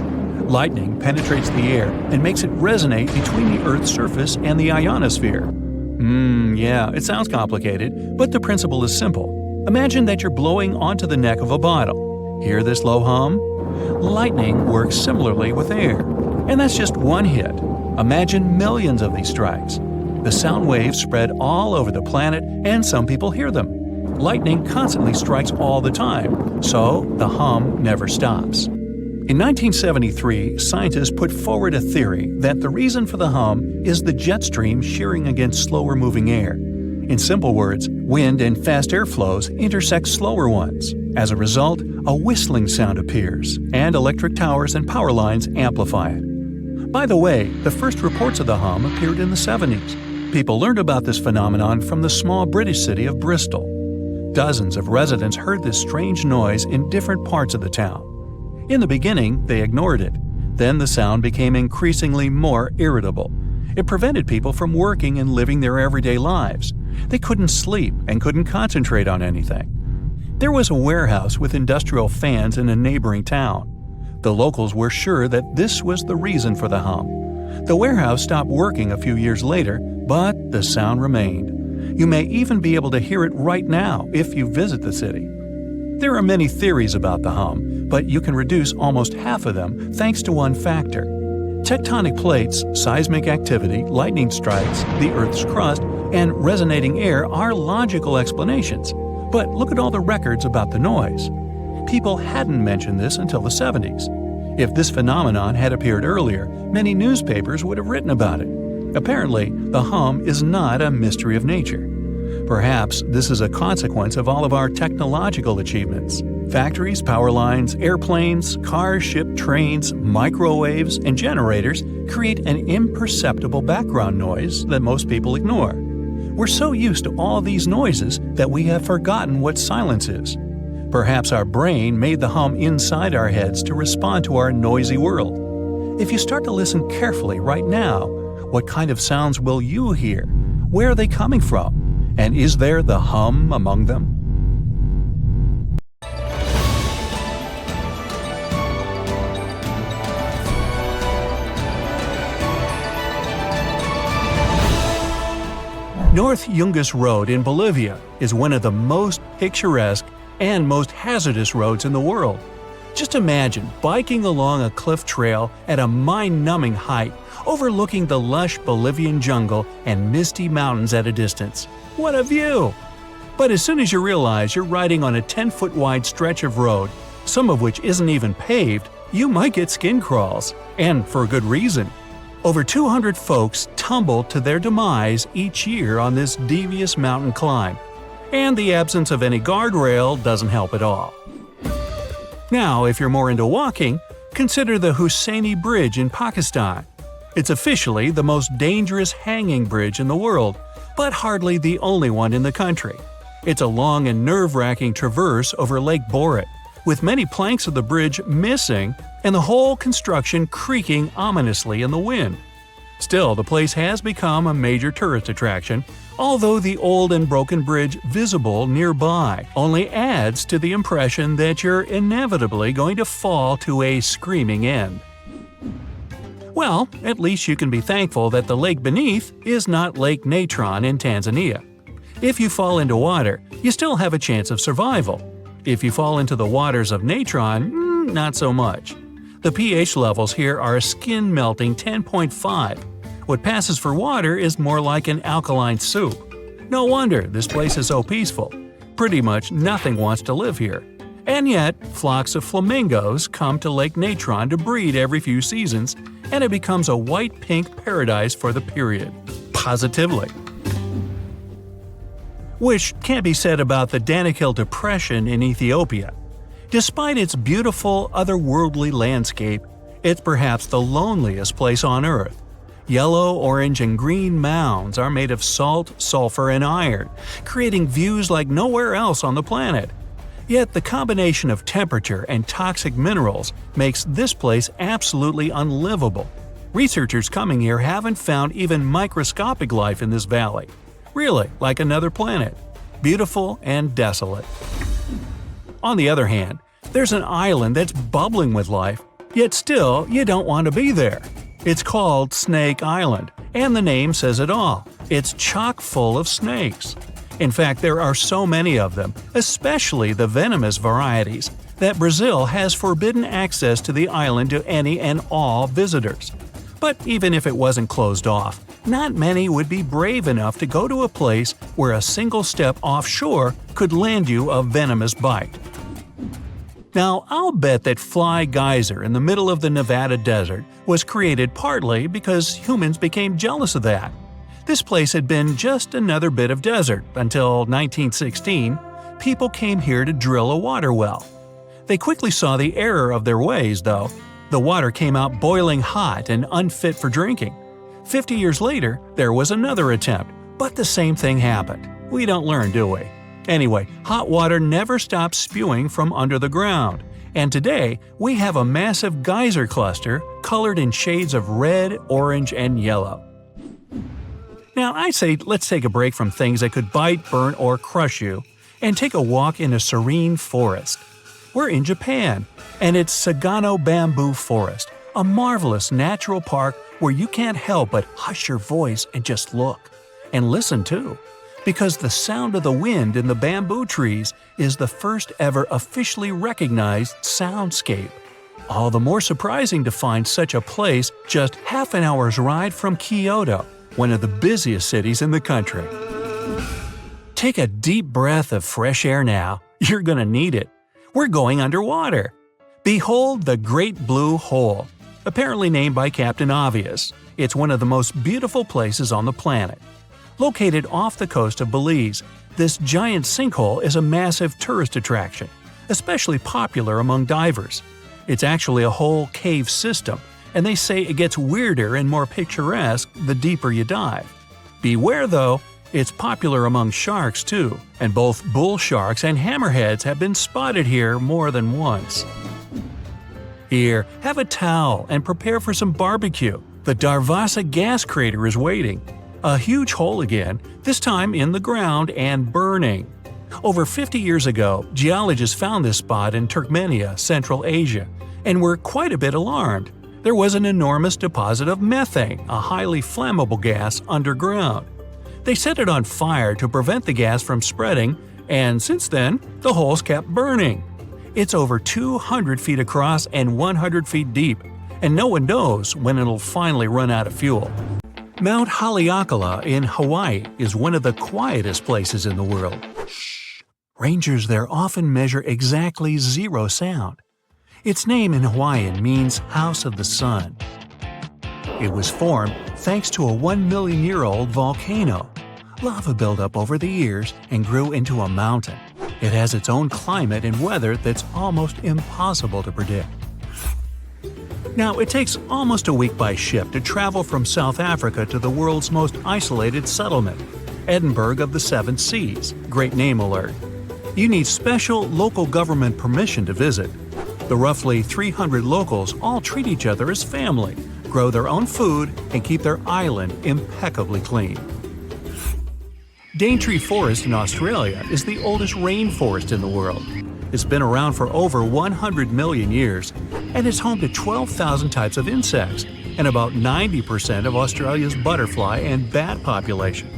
Lightning penetrates the air and makes it resonate between the Earth's surface and the ionosphere. Yeah, it sounds complicated, but the principle is simple. Imagine that you're blowing onto the neck of a bottle. Hear this low hum? Lightning works similarly with air. And that's just one hit. Imagine millions of these strikes. The sound waves spread all over the planet, and some people hear them. Lightning constantly strikes all the time, so the hum never stops. In 1973, scientists put forward a theory that the reason for the hum is the jet stream shearing against slower-moving air. In simple words, wind and fast airflows intersect slower ones. As a result, a whistling sound appears, and electric towers and power lines amplify it. By the way, the first reports of the hum appeared in the 70s. People learned about this phenomenon from the small British city of Bristol. Dozens of residents heard this strange noise in different parts of the town. In the beginning, they ignored it. Then the sound became increasingly more irritable. It prevented people from working and living their everyday lives. They couldn't sleep and couldn't concentrate on anything. There was a warehouse with industrial fans in a neighboring town. The locals were sure that this was the reason for the hum. The warehouse stopped working a few years later, but the sound remained. You may even be able to hear it right now if you visit the city. There are many theories about the hum, but you can reduce almost half of them thanks to one factor. Tectonic plates, seismic activity, lightning strikes, the Earth's crust, and resonating air are logical explanations. But look at all the records about the noise. People hadn't mentioned this until the 70s. If this phenomenon had appeared earlier, many newspapers would have written about it. Apparently, the hum is not a mystery of nature. Perhaps this is a consequence of all of our technological achievements. Factories, power lines, airplanes, cars, ships, trains, microwaves, and generators create an imperceptible background noise that most people ignore. We're so used to all these noises that we have forgotten what silence is. Perhaps our brain made the hum inside our heads to respond to our noisy world. If you start to listen carefully right now, what kind of sounds will you hear? Where are they coming from? And is there the hum among them? North Yungas Road in Bolivia is one of the most picturesque and most hazardous roads in the world. Just imagine biking along a cliff trail at a mind-numbing height, overlooking the lush Bolivian jungle and misty mountains at a distance. What a view! But as soon as you realize you're riding on a 10-foot wide stretch of road, some of which isn't even paved, you might get skin crawls. And for a good reason. Over 200 folks tumble to their demise each year on this devious mountain climb. And the absence of any guardrail doesn't help at all. Now, if you're more into walking, consider the Husseini Bridge in Pakistan. It's officially the most dangerous hanging bridge in the world, but hardly the only one in the country. It's a long and nerve-wracking traverse over Lake Borit, with many planks of the bridge missing and the whole construction creaking ominously in the wind. Still, the place has become a major tourist attraction, although the old and broken bridge visible nearby only adds to the impression that you're inevitably going to fall to a screaming end. Well, at least you can be thankful that the lake beneath is not Lake Natron in Tanzania. If you fall into water, you still have a chance of survival. If you fall into the waters of Natron, not so much. The pH levels here are a skin-melting 10.5. What passes for water is more like an alkaline soup. No wonder this place is so peaceful. Pretty much nothing wants to live here. And yet, flocks of flamingos come to Lake Natron to breed every few seasons, and it becomes a white-pink paradise for the period. Positively. Which can't be said about the Danakil Depression in Ethiopia. Despite its beautiful, otherworldly landscape, it's perhaps the loneliest place on Earth. Yellow, orange, and green mounds are made of salt, sulfur, and iron, creating views like nowhere else on the planet. Yet the combination of temperature and toxic minerals makes this place absolutely unlivable. Researchers coming here haven't found even microscopic life in this valley. Really, like another planet. Beautiful and desolate. On the other hand, there's an island that's bubbling with life, yet still you don't want to be there. It's called Snake Island, and the name says it all. It's chock full of snakes. In fact, there are so many of them, especially the venomous varieties, that Brazil has forbidden access to the island to any and all visitors. But even if it wasn't closed off, not many would be brave enough to go to a place where a single step offshore could land you a venomous bite. Now, I'll bet that Fly Geyser in the middle of the Nevada desert was created partly because humans became jealous of that. This place had been just another bit of desert until 1916. People came here to drill a water well. They quickly saw the error of their ways, though. The water came out boiling hot and unfit for drinking. 50 years later, there was another attempt, but the same thing happened. We don't learn, do we? Anyway, hot water never stops spewing from under the ground, and today we have a massive geyser cluster colored in shades of red, orange, and yellow. Now, I say let's take a break from things that could bite, burn, or crush you, and take a walk in a serene forest. We're in Japan, and it's Sagano Bamboo Forest, a marvelous natural park where you can't help but hush your voice and just look. And listen too, because the sound of the wind in the bamboo trees is the first ever officially recognized soundscape. All the more surprising to find such a place just half an hour's ride from Kyoto, one of the busiest cities in the country. Take a deep breath of fresh air now. You're gonna need it. We're going underwater. Behold the Great Blue Hole, apparently named by Captain Obvious. It's one of the most beautiful places on the planet. Located off the coast of Belize, this giant sinkhole is a massive tourist attraction, especially popular among divers. It's actually a whole cave system, and they say it gets weirder and more picturesque the deeper you dive. Beware though, it's popular among sharks too, and both bull sharks and hammerheads have been spotted here more than once. Here, have a towel and prepare for some barbecue. The Darvasa gas crater is waiting. A huge hole again, this time in the ground and burning. Over 50 years ago, geologists found this spot in Turkmenia, Central Asia, and were quite a bit alarmed. There was an enormous deposit of methane, a highly flammable gas, underground. They set it on fire to prevent the gas from spreading, and since then, the holes kept burning. It's over 200 feet across and 100 feet deep, and no one knows when it'll finally run out of fuel. Mount Haleakala in Hawaii is one of the quietest places in the world. Shh! Rangers there often measure exactly 0 sound. Its name in Hawaiian means House of the Sun. It was formed thanks to a 1 million-year-old volcano. Lava built up over the years and grew into a mountain. It has its own climate and weather that's almost impossible to predict. Now, it takes almost a week by ship to travel from South Africa to the world's most isolated settlement, Edinburgh of the Seven Seas. Great name alert. You need special local government permission to visit. The roughly 300 locals all treat each other as family, grow their own food, and keep their island impeccably clean. Daintree Forest in Australia is the oldest rainforest in the world. It's been around for over 100 million years, and is home to 12,000 types of insects, and about 90% of Australia's butterfly and bat population.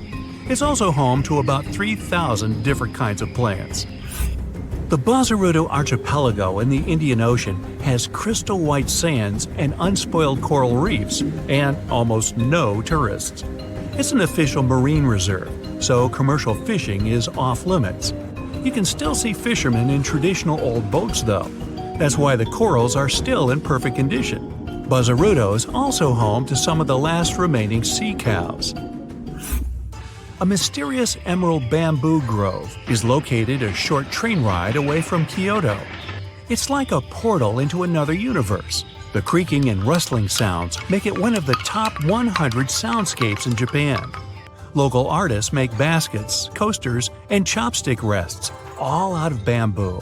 It's also home to about 3,000 different kinds of plants. The Bazaruto archipelago in the Indian Ocean has crystal white sands and unspoiled coral reefs, and almost no tourists. It's an official marine reserve, so commercial fishing is off limits. You can still see fishermen in traditional old boats though. That's why the corals are still in perfect condition. Bazaruto is also home to some of the last remaining sea cows. A mysterious emerald bamboo grove is located a short train ride away from Kyoto. It's like a portal into another universe. The creaking and rustling sounds make it one of the top 100 soundscapes in Japan. Local artists make baskets, coasters, and chopstick rests, all out of bamboo.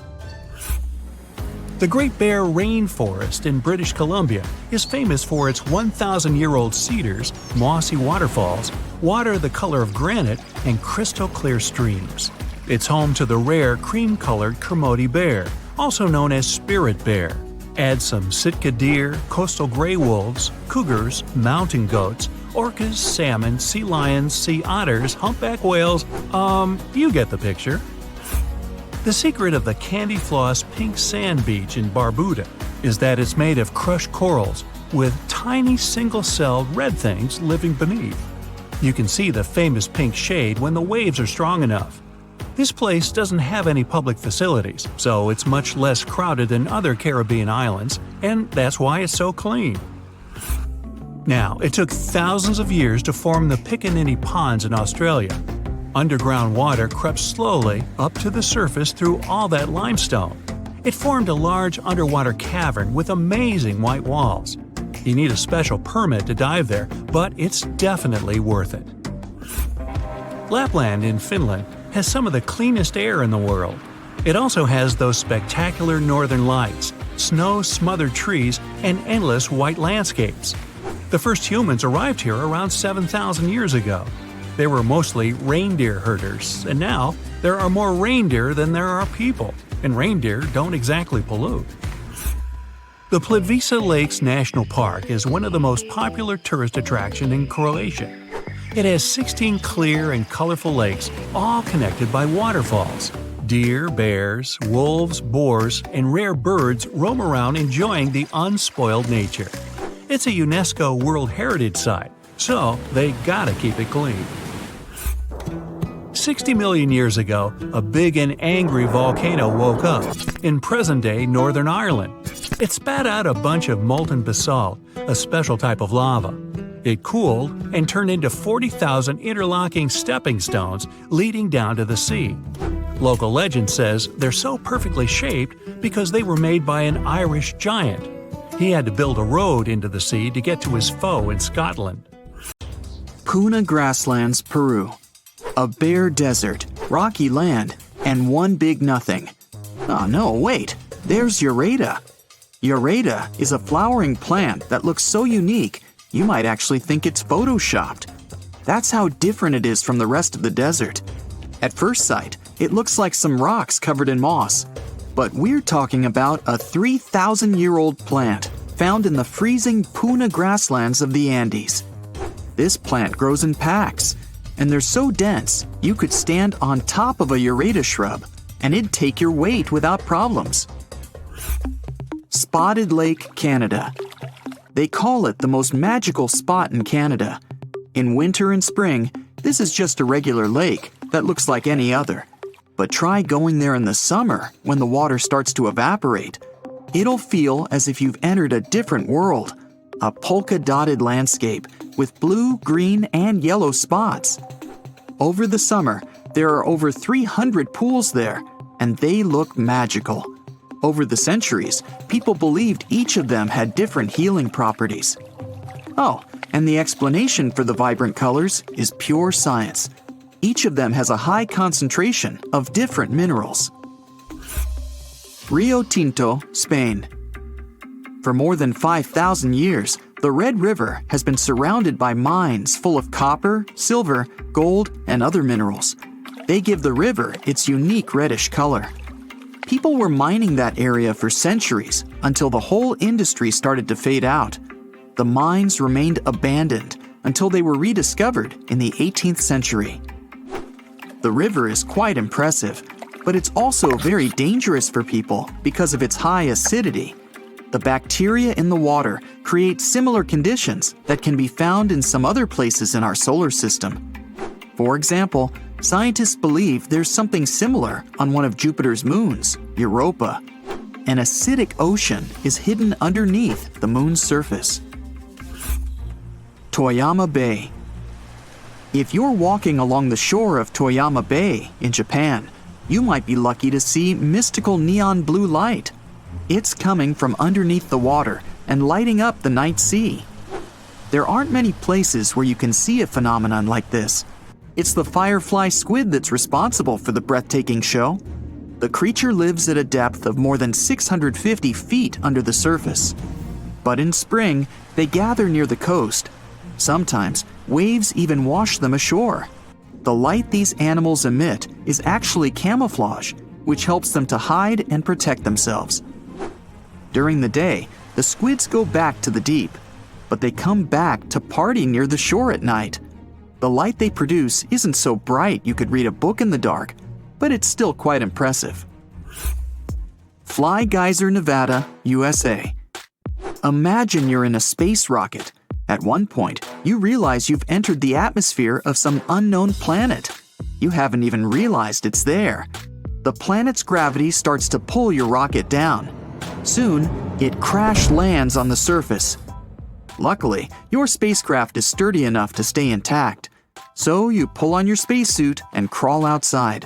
The Great Bear Rainforest in British Columbia is famous for its 1,000-year-old cedars, mossy waterfalls, water the color of granite, and crystal-clear streams. It's home to the rare cream-colored Kermode bear, also known as spirit bear. Add some Sitka deer, coastal gray wolves, cougars, mountain goats, orcas, salmon, sea lions, sea otters, humpback whales, you get the picture. The secret of the Candy Floss Pink Sand Beach in Barbuda is that it's made of crushed corals with tiny single-celled red things living beneath. You can see the famous pink shade when the waves are strong enough. This place doesn't have any public facilities, so it's much less crowded than other Caribbean islands, and that's why it's so clean. Now, it took thousands of years to form the Piccaninny Ponds in Australia. Underground water crept slowly up to the surface through all that limestone. It formed a large underwater cavern with amazing white walls. You need a special permit to dive there, but it's definitely worth it. Lapland in Finland has some of the cleanest air in the world. It also has those spectacular northern lights, snow-smothered trees, and endless white landscapes. The first humans arrived here around 7,000 years ago. They were mostly reindeer herders, and now there are more reindeer than there are people, and reindeer don't exactly pollute. The Plitvice Lakes National Park is one of the most popular tourist attractions in Croatia. It has 16 clear and colorful lakes, all connected by waterfalls. Deer, bears, wolves, boars, and rare birds roam around enjoying the unspoiled nature. It's a UNESCO World Heritage Site, so they gotta keep it clean. 60 million years ago, a big and angry volcano woke up in present-day Northern Ireland. It spat out a bunch of molten basalt, a special type of lava. It cooled and turned into 40,000 interlocking stepping stones leading down to the sea. Local legend says they're so perfectly shaped because they were made by an Irish giant. He had to build a road into the sea to get to his foe in Scotland. Puna grasslands, Peru. A bare desert, rocky land, and one big nothing. Oh no, wait, there's Ureta. Ureta is a flowering plant that looks so unique, you might actually think it's photoshopped. That's how different it is from the rest of the desert. At first sight, it looks like some rocks covered in moss. But we're talking about a 3,000-year-old plant found in the freezing Puna grasslands of the Andes. This plant grows in packs, and they're so dense you could stand on top of a Ureta shrub, and it'd take your weight without problems. Spotted Lake, Canada. They call it the most magical spot in Canada. In winter and spring, this is just a regular lake that looks like any other. But try going there in the summer when the water starts to evaporate. It'll feel as if you've entered a different world, a polka-dotted landscape with blue, green, and yellow spots. Over the summer, there are over 300 pools there, and they look magical. Over the centuries, people believed each of them had different healing properties. Oh, and the explanation for the vibrant colors is pure science. Each of them has a high concentration of different minerals. Rio Tinto, Spain. For more than 5,000 years, the Red River has been surrounded by mines full of copper, silver, gold, and other minerals. They give the river its unique reddish color. People were mining that area for centuries until the whole industry started to fade out. The mines remained abandoned until they were rediscovered in the 18th century. The river is quite impressive, but it's also very dangerous for people because of its high acidity. The bacteria in the water create similar conditions that can be found in some other places in our solar system. For example, scientists believe there's something similar on one of Jupiter's moons, Europa. An acidic ocean is hidden underneath the moon's surface. Toyama Bay. If you're walking along the shore of Toyama Bay in Japan, you might be lucky to see mystical neon blue light. It's coming from underneath the water and lighting up the night sea. There aren't many places where you can see a phenomenon like this. It's the firefly squid that's responsible for the breathtaking show. The creature lives at a depth of more than 650 feet under the surface. But in spring, they gather near the coast. Sometimes, waves even wash them ashore. The light these animals emit is actually camouflage, which helps them to hide and protect themselves. During the day, the squids go back to the deep, but they come back to party near the shore at night. The light they produce isn't so bright you could read a book in the dark, but it's still quite impressive. Fly Geyser, Nevada, USA. Imagine you're in a space rocket. At one point, you realize you've entered the atmosphere of some unknown planet. You haven't even realized it's there. The planet's gravity starts to pull your rocket down. Soon, it crash lands on the surface. Luckily, your spacecraft is sturdy enough to stay intact. So you pull on your spacesuit and crawl outside.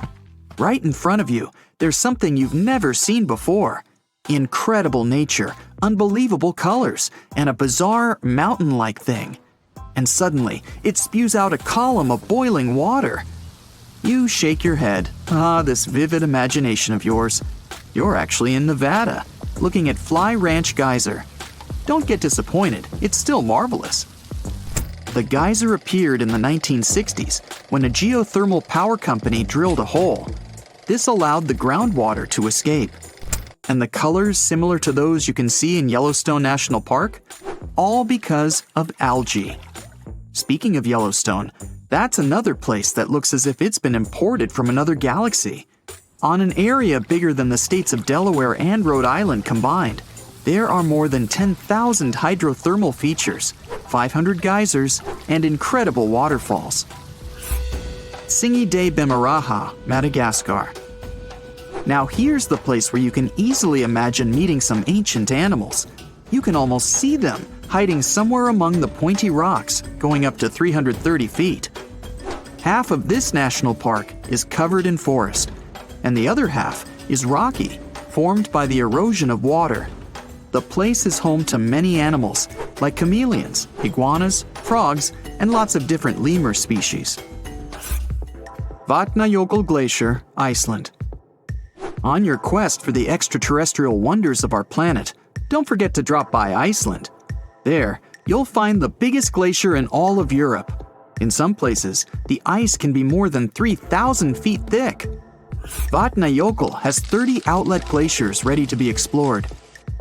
Right in front of you, there's something you've never seen before. Incredible nature, unbelievable colors, and a bizarre mountain-like thing. And suddenly, it spews out a column of boiling water. You shake your head. This vivid imagination of yours. You're actually in Nevada, looking at Fly Ranch Geyser. Don't get disappointed, it's still marvelous. The geyser appeared in the 1960s when a geothermal power company drilled a hole. This allowed the groundwater to escape. And the colors similar to those you can see in Yellowstone National Park? All because of algae. Speaking of Yellowstone, that's another place that looks as if it's been imported from another galaxy. On an area bigger than the states of Delaware and Rhode Island combined, there are more than 10,000 hydrothermal features, 500 geysers, and incredible waterfalls. Tsingy de Bemaraha, Madagascar. Now here's the place where you can easily imagine meeting some ancient animals. You can almost see them hiding somewhere among the pointy rocks, going up to 330 feet. Half of this national park is covered in forest, and the other half is rocky, formed by the erosion of water. The place is home to many animals, like chameleons, iguanas, frogs, and lots of different lemur species. Vatnajökull Glacier, Iceland. On your quest for the extraterrestrial wonders of our planet, don't forget to drop by Iceland. There, you'll find the biggest glacier in all of Europe. In some places, the ice can be more than 3,000 feet thick. Vatnajökull has 30 outlet glaciers ready to be explored.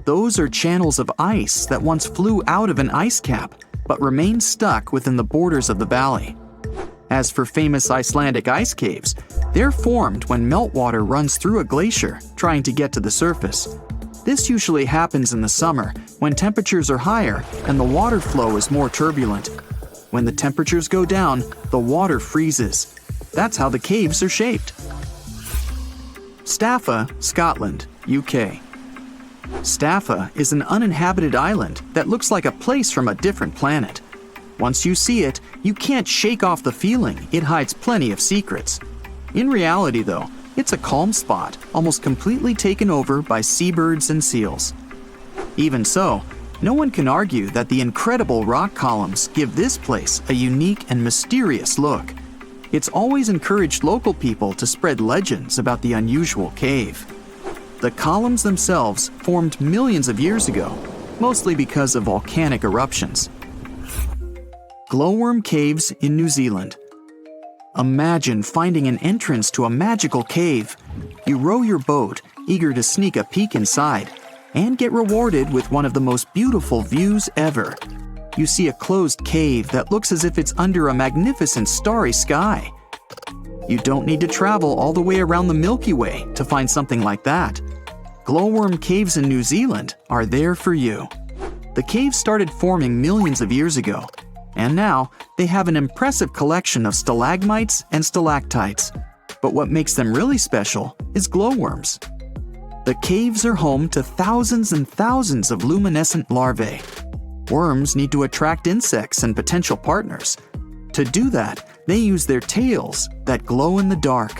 Those are channels of ice that once flew out of an ice cap, but remained stuck within the borders of the valley. As for famous Icelandic ice caves, they're formed when meltwater runs through a glacier, trying to get to the surface. This usually happens in the summer, when temperatures are higher and the water flow is more turbulent. When the temperatures go down, the water freezes. That's how the caves are shaped. Staffa, Scotland, UK. Staffa is an uninhabited island that looks like a place from a different planet. Once you see it, you can't shake off the feeling it hides plenty of secrets. In reality, though, it's a calm spot, almost completely taken over by seabirds and seals. Even so, no one can argue that the incredible rock columns give this place a unique and mysterious look. It's always encouraged local people to spread legends about the unusual cave. The columns themselves formed millions of years ago, mostly because of volcanic eruptions. Glowworm Caves in New Zealand. Imagine finding an entrance to a magical cave. You row your boat, eager to sneak a peek inside, and get rewarded with one of the most beautiful views ever. you see a closed cave that looks as if it's under a magnificent starry sky. You don't need to travel all the way around the Milky Way to find something like that. Glowworm caves in New Zealand are there for you. The caves started forming millions of years ago, and now they have an impressive collection of stalagmites and stalactites. But what makes them really special is glowworms. The caves are home to thousands and thousands of luminescent larvae. Worms need to attract insects and potential partners. To do that, they use their tails that glow in the dark.